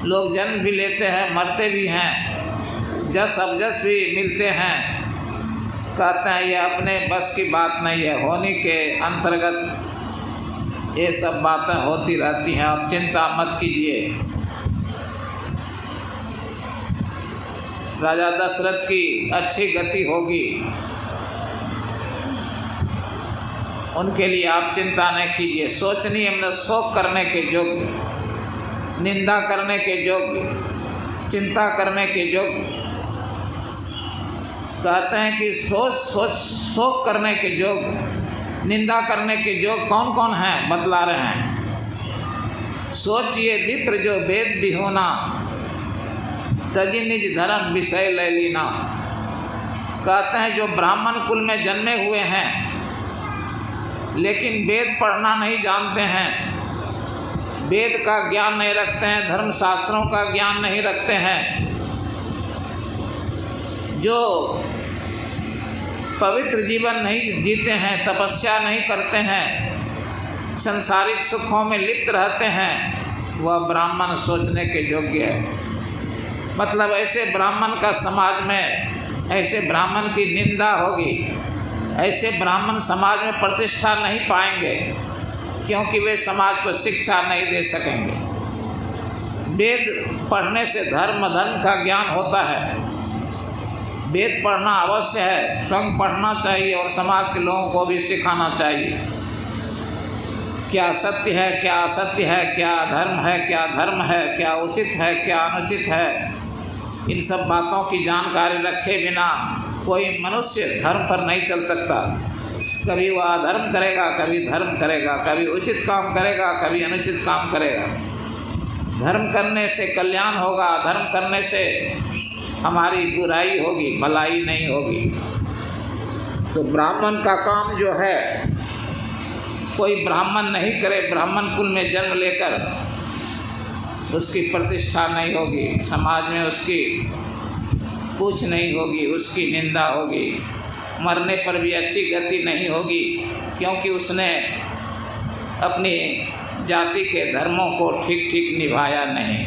लोग जन्म भी लेते हैं, मरते भी हैं, जस अवजस भी मिलते हैं। कहते हैं ये अपने बस की बात नहीं है, होने के अंतर्गत ये सब बातें होती रहती हैं, आप चिंता मत कीजिए। राजा दशरथ की अच्छी गति होगी, उनके लिए आप चिंता नहीं कीजिए। सोचनीय मतलब शोक करने के योग्य, निंदा करने के योग्य, चिंता करने के योग्य। कहते हैं कि शोक करने के योग्य, निंदा करने के योग्य कौन कौन हैं, बतला रहे हैं। सोचिए विप्र जो वेद भी होना, तजी निज धर्म विषय ले लीना। कहते हैं जो ब्राह्मण कुल में जन्मे हुए हैं लेकिन वेद पढ़ना नहीं जानते हैं, वेद का ज्ञान नहीं रखते हैं, धर्मशास्त्रों का ज्ञान नहीं रखते हैं, जो पवित्र जीवन नहीं जीते हैं, तपस्या नहीं करते हैं, संसारिक सुखों में लिप्त रहते हैं, वह ब्राह्मण सोचने के योग्य है। मतलब ऐसे ब्राह्मण का समाज में, ऐसे ब्राह्मण की निंदा होगी, ऐसे ब्राह्मण समाज में प्रतिष्ठा नहीं पाएंगे, क्योंकि वे समाज को शिक्षा नहीं दे सकेंगे। वेद पढ़ने से धर्म का ज्ञान होता है, वेद पढ़ना अवश्य है, स्वयं पढ़ना चाहिए और समाज के लोगों को भी सिखाना चाहिए। क्या सत्य है, क्या असत्य है, क्या धर्म है, क्या धर्म है, क्या उचित है, क्या अनुचित है, इन सब बातों की जानकारी रखे बिना कोई मनुष्य धर्म पर नहीं चल सकता। कभी वह अधर्म करेगा, कभी धर्म करेगा, कभी उचित काम करेगा, कभी अनुचित काम करेगा। धर्म करने से कल्याण होगा, धर्म करने से हमारी बुराई होगी, भलाई नहीं होगी। तो ब्राह्मण का काम जो है, कोई ब्राह्मण नहीं करे, ब्राह्मण कुल में जन्म लेकर उसकी प्रतिष्ठा नहीं होगी, समाज में उसकी कुछ नहीं होगी, उसकी निंदा होगी, मरने पर भी अच्छी गति नहीं होगी, क्योंकि उसने अपनी जाति के धर्मों को ठीक ठीक निभाया नहीं।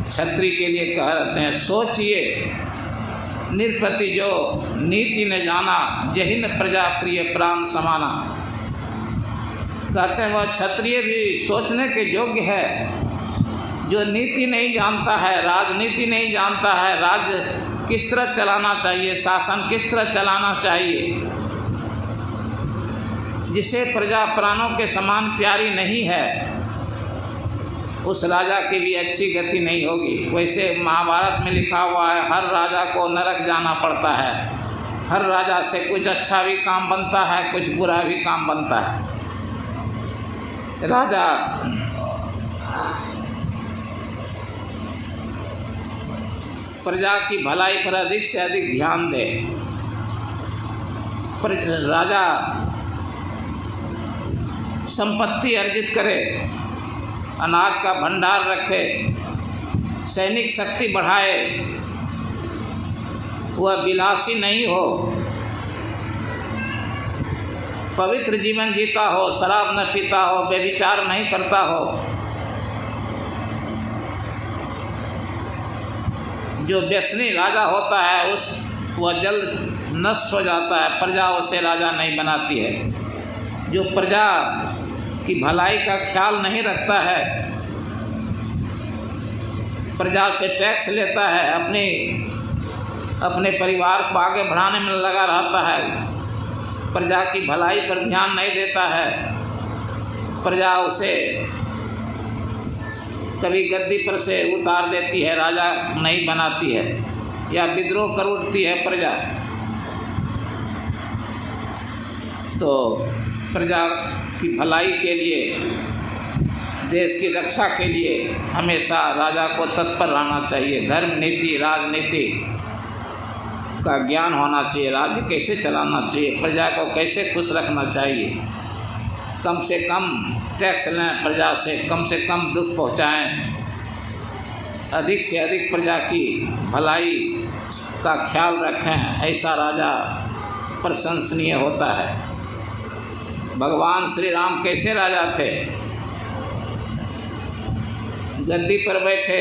क्षत्रिय के लिए कह रहते हैं, सोचिए निरपति जो नीति ने जाना, जही न प्रजा प्रिय प्राण समाना। कहते हैं वह क्षत्रिय भी सोचने के योग्य है, जो नीति नहीं जानता है, राजनीति नहीं जानता है, राज्य किस तरह चलाना चाहिए, शासन किस तरह चलाना चाहिए, जिसे प्रजा प्राणों के समान प्यारी नहीं है, उस राजा की भी अच्छी गति नहीं होगी। वैसे महाभारत में लिखा हुआ है, हर राजा को नरक जाना पड़ता है, हर राजा से कुछ अच्छा भी काम बनता है, कुछ बुरा भी काम बनता है। राजा प्रजा की भलाई पर अधिक से अधिक ध्यान दे। राजा संपत्ति अर्जित करे, अनाज का भंडार रखे, सैनिक शक्ति बढ़ाए, वह विलासी नहीं हो, पवित्र जीवन जीता हो, शराब न पीता हो, व्यभिचार नहीं करता हो। जो व्यसनी राजा होता है वह जल्द नष्ट हो जाता है, प्रजा उसे राजा नहीं बनाती है। जो प्रजा की भलाई का ख्याल नहीं रखता है, प्रजा से टैक्स लेता है, अपने परिवार को आगे बढ़ाने में लगा रहता है, प्रजा की भलाई पर ध्यान नहीं देता है, प्रजा उसे कभी गद्दी पर से उतार देती है, राजा नहीं बनाती है, या विद्रोह कर उठती है प्रजा। तो प्रजा की भलाई के लिए, देश की रक्षा के लिए हमेशा राजा को तत्पर रहना चाहिए। धर्म नीति, राजनीति का ज्ञान होना चाहिए, राज्य कैसे चलाना चाहिए, प्रजा को कैसे खुश रखना चाहिए, कम से कम टैक्स लें प्रजा से, कम दुख पहुँचाएँ, अधिक से अधिक प्रजा की भलाई का ख्याल रखें। ऐसा राजा प्रशंसनीय होता है। भगवान श्री राम कैसे राजा थे। गद्दी पर बैठे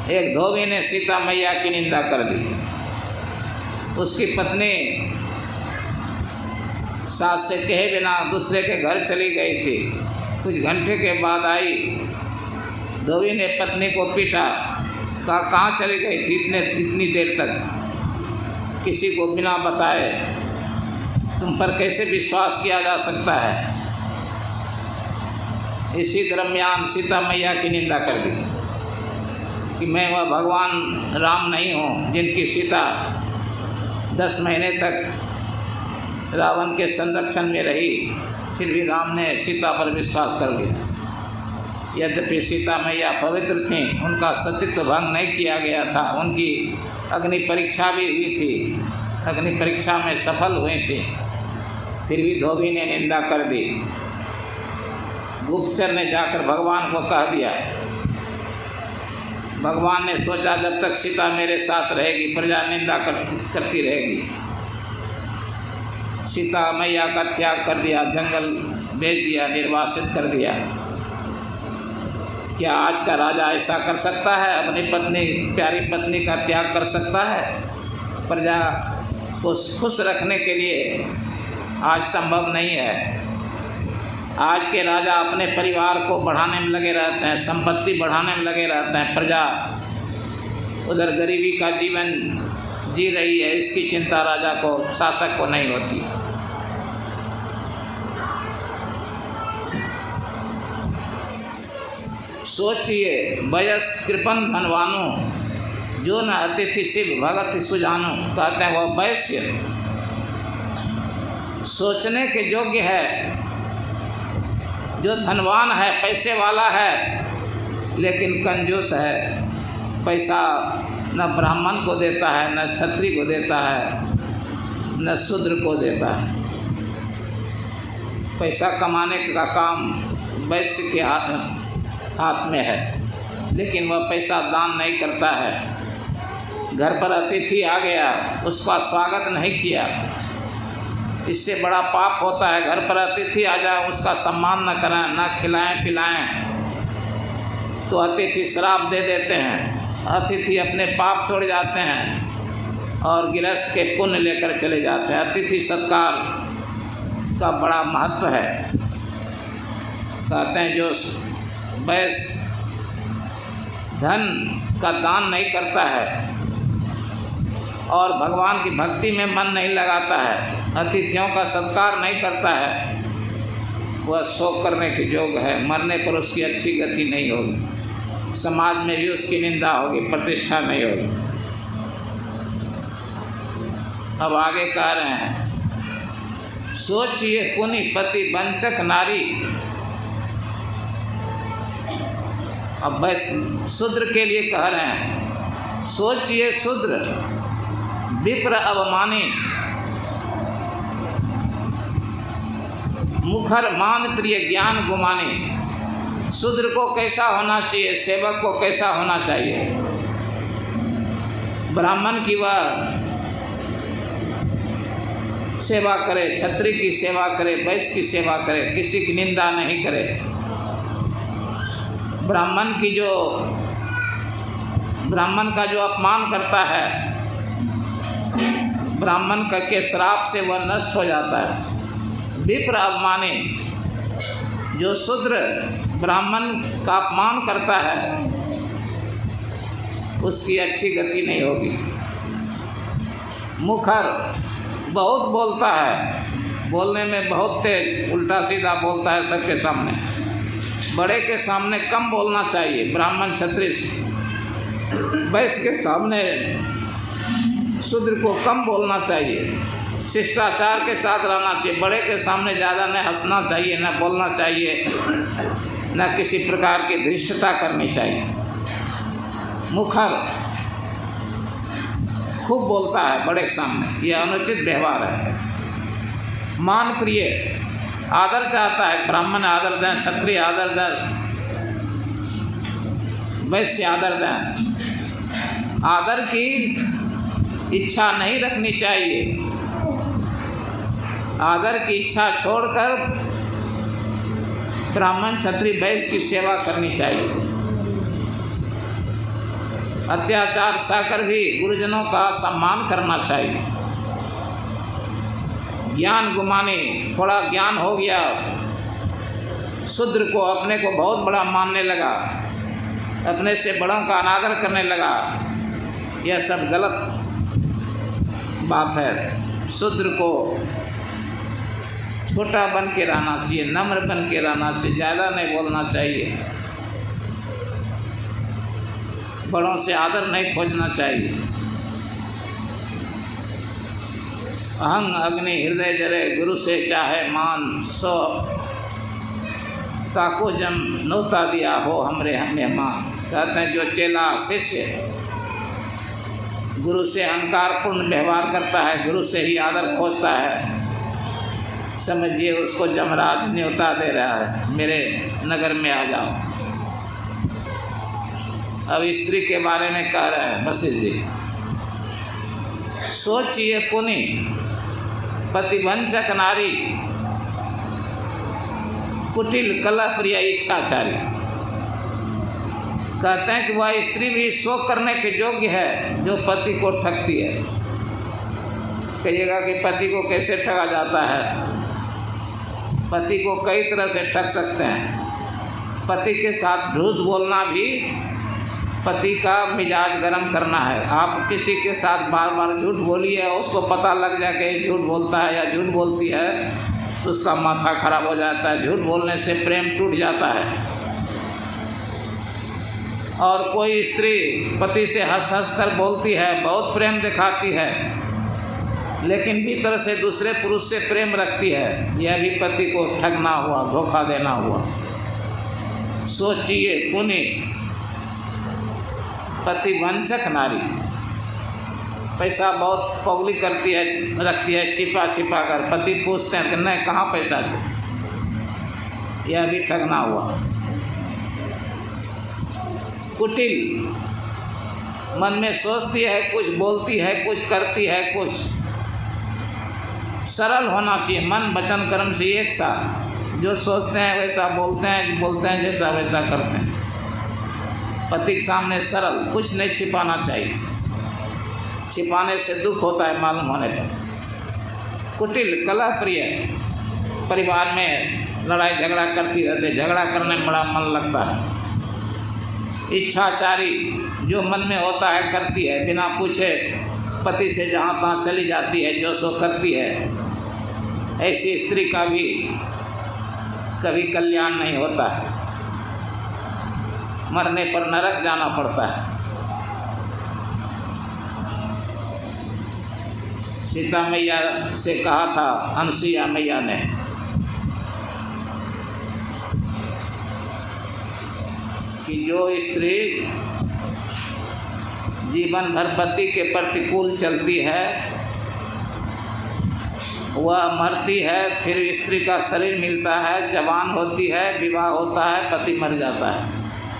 एक धोबी ने सीता मैया की निंदा कर दी। उसकी पत्नी सास से कहे बिना दूसरे के घर चली गई थी। कुछ घंटे के बाद आई, धोबी ने पत्नी को पीटा, कहा कहाँ चली गई थी इतनी देर तक, किसी को बिना बताए, तुम पर कैसे विश्वास किया जा सकता है। इसी दरमियान सीता मैया की निंदा कर दी कि मैं वह भगवान राम नहीं हूँ जिनकी सीता 10 महीने तक रावण के संरक्षण में रही, फिर भी राम ने सीता पर विश्वास कर लिया। यद्यपि सीता मैया पवित्र थीं, उनका सतीत्व भंग नहीं किया गया था, उनकी अग्नि परीक्षा भी हुई थी, अग्नि परीक्षा में सफल हुई थी, फिर भी धोबी ने निंदा कर दी। गुप्तचर ने जाकर भगवान को कह दिया। भगवान ने सोचा जब तक सीता मेरे साथ रहेगी प्रजा निंदा करती रहेगी। सीता मैया का त्याग कर दिया, जंगल भेज दिया, निर्वासित कर दिया। क्या आज का राजा ऐसा कर सकता है? अपनी पत्नी, प्यारी पत्नी का त्याग कर सकता है? प्रजा को खुश रखने के लिए आज संभव नहीं है। आज के राजा अपने परिवार को बढ़ाने में लगे रहते हैं, संपत्ति बढ़ाने में लगे रहते हैं, प्रजा उधर गरीबी का जीवन जी रही है, इसकी चिंता राजा को, शासक को नहीं होती। सोचिए, वयस्क कृपन धनवानु जो न अतिथि शिव भगत सुजानु, कहते हैं वह वैश्य सोचने के योग्य है। जो धनवान है, पैसे वाला है, लेकिन कंजूस है, पैसा न ब्राह्मण को देता है, न क्षत्रिय को देता है, न शूद्र को देता है। पैसा कमाने का काम वैश्य के हाथ में है, लेकिन वह पैसा दान नहीं करता है। घर पर अतिथि आ गया, उसका स्वागत नहीं किया, इससे बड़ा पाप होता है। घर पर अतिथि आ जाए, उसका सम्मान न करें, न खिलाएं पिलाएं, तो अतिथि श्राप दे देते हैं। अतिथि अपने पाप छोड़ जाते हैं और गृहस्थ के पुण्य लेकर चले जाते हैं। अतिथि सत्कार का बड़ा महत्व है। कहते हैं जो वैश्य धन का दान नहीं करता है और भगवान की भक्ति में मन नहीं लगाता है, अतिथियों का सत्कार नहीं करता है, वह शोक करने के योग्य है। मरने पर उसकी अच्छी गति नहीं होगी, समाज में भी उसकी निंदा होगी, प्रतिष्ठा नहीं होगी। अब आगे कह रहे हैं, सोचिए पुनि पति वंचक नारी। अब बस शूद्र के लिए कह रहे हैं, सोचिए शूद्र विप्र अवमानी, मुखर मान प्रिय ज्ञान गुमानी। शूद्र को कैसा होना चाहिए, सेवक को कैसा होना चाहिए। ब्राह्मण की वह सेवा करे, क्षत्रिय की सेवा करे, वैश्य की सेवा करे, किसी की निंदा नहीं करे। ब्राह्मण का जो अपमान करता है, ब्राह्मण के श्राप से वह नष्ट हो जाता है। विप्र अवमानी, जो शूद्र ब्राह्मण का अपमान करता है, उसकी अच्छी गति नहीं होगी। मुखर, बहुत बोलता है, बोलने में बहुत तेज, उल्टा सीधा बोलता है सबके सामने। बड़े के सामने कम बोलना चाहिए, ब्राह्मण क्षत्रिय वैश्य के सामने शूद्र को कम बोलना चाहिए। शिष्टाचार के साथ रहना चाहिए, बड़े के सामने ज़्यादा न हंसना चाहिए, न बोलना चाहिए, न किसी प्रकार की धृष्टता करनी चाहिए। मुखर, खूब बोलता है बड़े के सामने, यह अनुचित व्यवहार है। मान प्रिय, आदर चाहता है, ब्राह्मण आदर दें, क्षत्रिय आदर दें, वैश्य आदर दें। आदर की इच्छा नहीं रखनी चाहिए। आदर की इच्छा छोड़कर ब्राह्मण क्षत्रिय वैश्य की सेवा करनी चाहिए। अत्याचार सहकर भी गुरुजनों का सम्मान करना चाहिए। ज्ञान गुमाने, थोड़ा ज्ञान हो गया, शूद्र को अपने को बहुत बड़ा मानने लगा, अपने से बड़ों का अनादर करने लगा, यह सब गलत बात है। शूद्र को छोटा बन के रहना चाहिए, नम्र बन के रहना चाहिए, ज़्यादा नहीं बोलना चाहिए, बड़ों से आदर नहीं खोजना चाहिए। अहंग अग्नि हृदय जरे, गुरु से चाहे मान, सो ताको जम नौता दिया हो हमरे मेहमान। कहते हैं जो चेला शिष्य गुरु से अहंकारपूर्ण व्यवहार करता है, गुरु से ही आदर खोजता है, समझिए उसको जमराज न्योता दे रहा है, मेरे नगर में आ जाओ। अब स्त्री के बारे में कह रहे हैं वशिष्ठ जी। सोचिए पुनि पतिवंचक नारी, कुटिल कलह प्रिय इच्छाचारी। कहते हैं कि वह स्त्री भी शोक करने के योग्य है जो पति को ठगती है। कहिएगा कि पति को कैसे ठगा जाता है? पति को कई तरह से ठग सकते हैं। पति के साथ झूठ बोलना भी पति का मिजाज गर्म करना है। आप किसी के साथ बार बार झूठ बोलिए, उसको पता लग जाए कि झूठ बोलता है या झूठ बोलती है, तो उसका माथा खराब हो जाता है। झूठ बोलने से प्रेम टूट जाता है। और कोई स्त्री पति से हंस हंस कर बोलती है, बहुत प्रेम दिखाती है, लेकिन भीतर से दूसरे पुरुष से प्रेम रखती है, यह भी पति को ठगना हुआ, धोखा देना हुआ। सोचिए पुण्य पतिवंचक नारी, पैसा बहुत पगली करती है, रखती है छिपा छिपा कर। पति पूछते हैं कि नहीं कहाँ पैसा है, यह भी ठगना हुआ। कुटिल, मन में सोचती है कुछ, बोलती है कुछ, करती है कुछ। सरल होना चाहिए, मन वचन कर्म से एक साथ। जो सोचते हैं वैसा बोलते हैं, जैसा वैसा करते हैं। पति के सामने सरल, कुछ नहीं छिपाना चाहिए। छिपाने से दुख होता है मालूम होने पर। कुटिल कलह प्रिय, परिवार में लड़ाई झगड़ा करती रहते, झगड़ा करने में बड़ा मन लगता है। इच्छाचारी, जो मन में होता है करती है, बिना पूछे पति से जहाँ तहाँ चली जाती है, जो सो करती है। ऐसी स्त्री का भी कभी कल्याण नहीं होता है, मरने पर नरक जाना पड़ता है। सीता मैया से कहा था अनसुईया मैया ने कि जो स्त्री जीवन भर पति के प्रतिकूल चलती है वह मरती है, फिर स्त्री का शरीर मिलता है, जवान होती है, विवाह होता है, पति मर जाता है।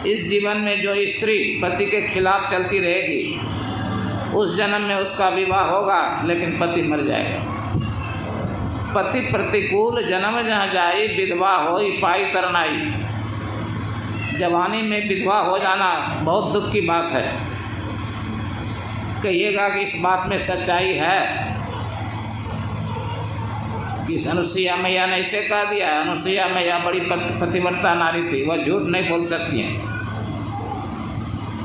इस जीवन में जो स्त्री पति के खिलाफ चलती रहेगी, उस जन्म में उसका विवाह होगा, लेकिन पति मर जाएगा। पति प्रतिकूल जन्म जहाँ जाई, विधवा होई पाई तरनाई। जवानी में विधवा हो जाना बहुत दुख की बात है। कहिएगा कि इस बात में सच्चाई है कि अनुसुईया मैया ने इसे कह दिया। अनुसुईया मैया बड़ी पतिव्रता नारी थी, वह झूठ नहीं बोल सकती हैं।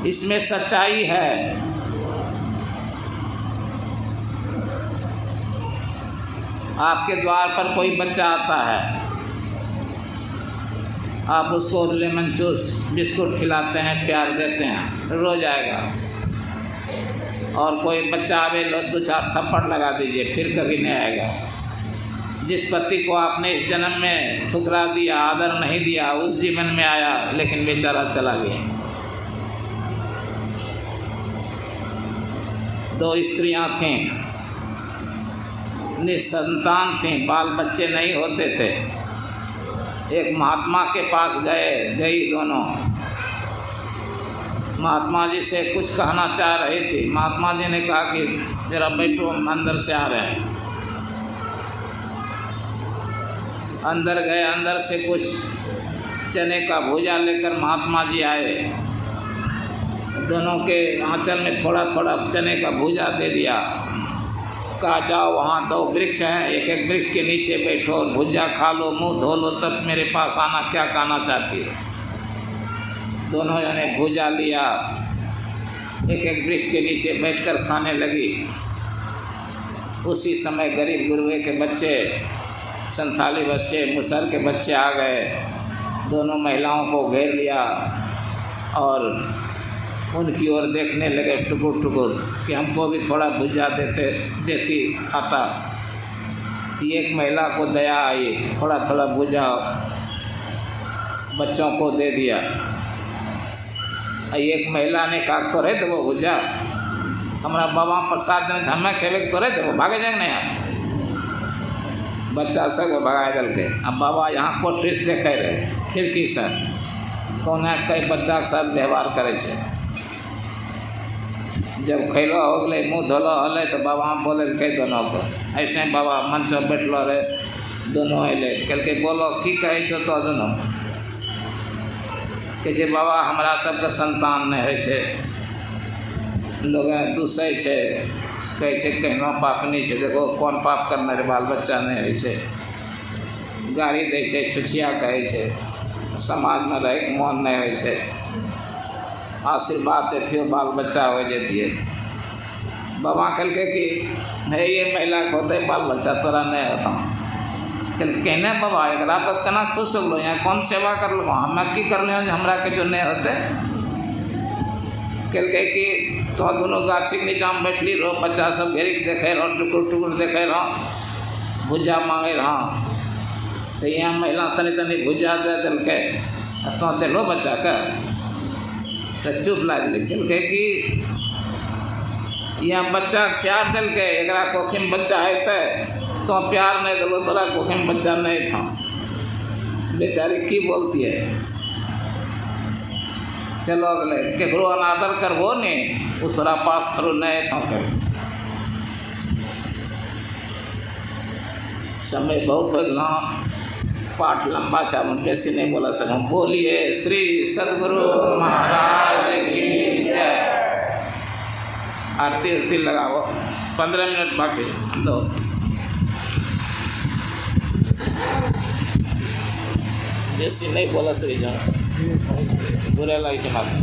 इसमें सच्चाई है। आपके द्वार पर कोई बच्चा आता है, आप उसको लेमन जूस बिस्कुट खिलाते हैं, प्यार देते हैं, रो जाएगा। और कोई बच्चा आवे, 2-4 थप्पड़ लगा दीजिए, फिर कभी नहीं आएगा। जिस पति को आपने इस जन्म में ठुकरा दिया, आदर नहीं दिया, उस जीवन में आया, लेकिन बेचारा चला गया। 2 स्त्रियां थीं, निसंतान थीं, बाल बच्चे नहीं होते थे। एक महात्मा के पास गई दोनों। महात्मा जी से कुछ कहना चाह रही थी। महात्मा जी ने कहा कि जरा बैठो, हम अंदर से आ रहे हैं। अंदर गए, अंदर से कुछ चने का भूजा लेकर महात्मा जी आए। दोनों के आंचल में थोड़ा थोड़ा चने का भूजा दे दिया। कहा जाओ वहाँ 2 वृक्ष हैं, एक एक वृक्ष के नीचे बैठो और भुजा खा लो, मुंह धो लो, तब मेरे पास आना, क्या कहना चाहती है। दोनों ने भुजा लिया, एक एक वृक्ष के नीचे बैठकर खाने लगी। उसी समय गरीब गुरुए के बच्चे, संथाली बच्चे, मुसर के बच्चे आ गए। दोनों महिलाओं को घेर लिया और उनकी ओर देखने लगे टुकुर टुकुर कि हमको भी थोड़ा भुजा देती खाता। एक महिला को दया आई, थोड़ा थोड़ा भुजा बच्चों को दे दिया। एक महिला ने कहा तो रहे देवो भुजा, हमारा बाबा प्रसाद देने हमें कहे तो रहे देवो, भागे जाएंगे नहीं यार। बच्चा सब भगा दल के। अब बाबा यहाँ कोठरी से देखे रहे खिड़की से, कौन कई बच्चा के साथ व्यवहार करे छे। जब खैलो हो गए, मुँह धोलो हल तो बाबा बोले कह दोनों को ऐसे बाबा मंच पर बैठलो रहे। दोनों अले कहल बोलो की कहे छो तो दोनों कहे बाबा हमरा सबके संतान नहीं होइ छे, लोग दूसै छे, कहे छे कहना पाप नहीं छे। देखो कौन पाप करना रे, बाल बच्चा नहीं होइ छे, गाड़ी दै छे, छुछिया कहे छे, समाज में रह मन नहीं होइ छे, आशीर्वाद देती बाल बच्चा हो जाती है। बाबा कहल कि है ये महिला के होते बाल बच्चा तोरा नहीं होता। कहने बाबा एक पर केना खुश हो यहाँ कौन सेवा कर लो, हमें की कर लियो हमरा के जो नहीं होते। कहल कि तो दोनों गाछी के नीचा में बैठली रहो, बच्चा सब घेरी देखे रहो, टुकुर टुकुर देखे रहो, भुजा मांगे रहो। तो यहाँ महिला तनी तनी भुजा दे दिलके, तो दिलो बच्चा के तो चुप लागल। कहल कि यहाँ बच्चा प्यार दिल के, एकरा कोखिम बच्चा अते तो प्यार नहीं दिलो, तोरा कोखिम बच्चा नहीं था। बेचारी की बोलती है। चलो अगले केकरो अनादर करबो नहीं, वो तोरा पास करो नहीं था कर। समय बहुत हो गया, पाठ लंबा चावल बेसी नहीं बोला सकूँ। बोलिए श्री सदगुरु महाराज की जय। आरती उरती लगाओ, 15 मिनट बाकी दो। बेसी नहीं बोला श्री जन, बुरा लगे माता।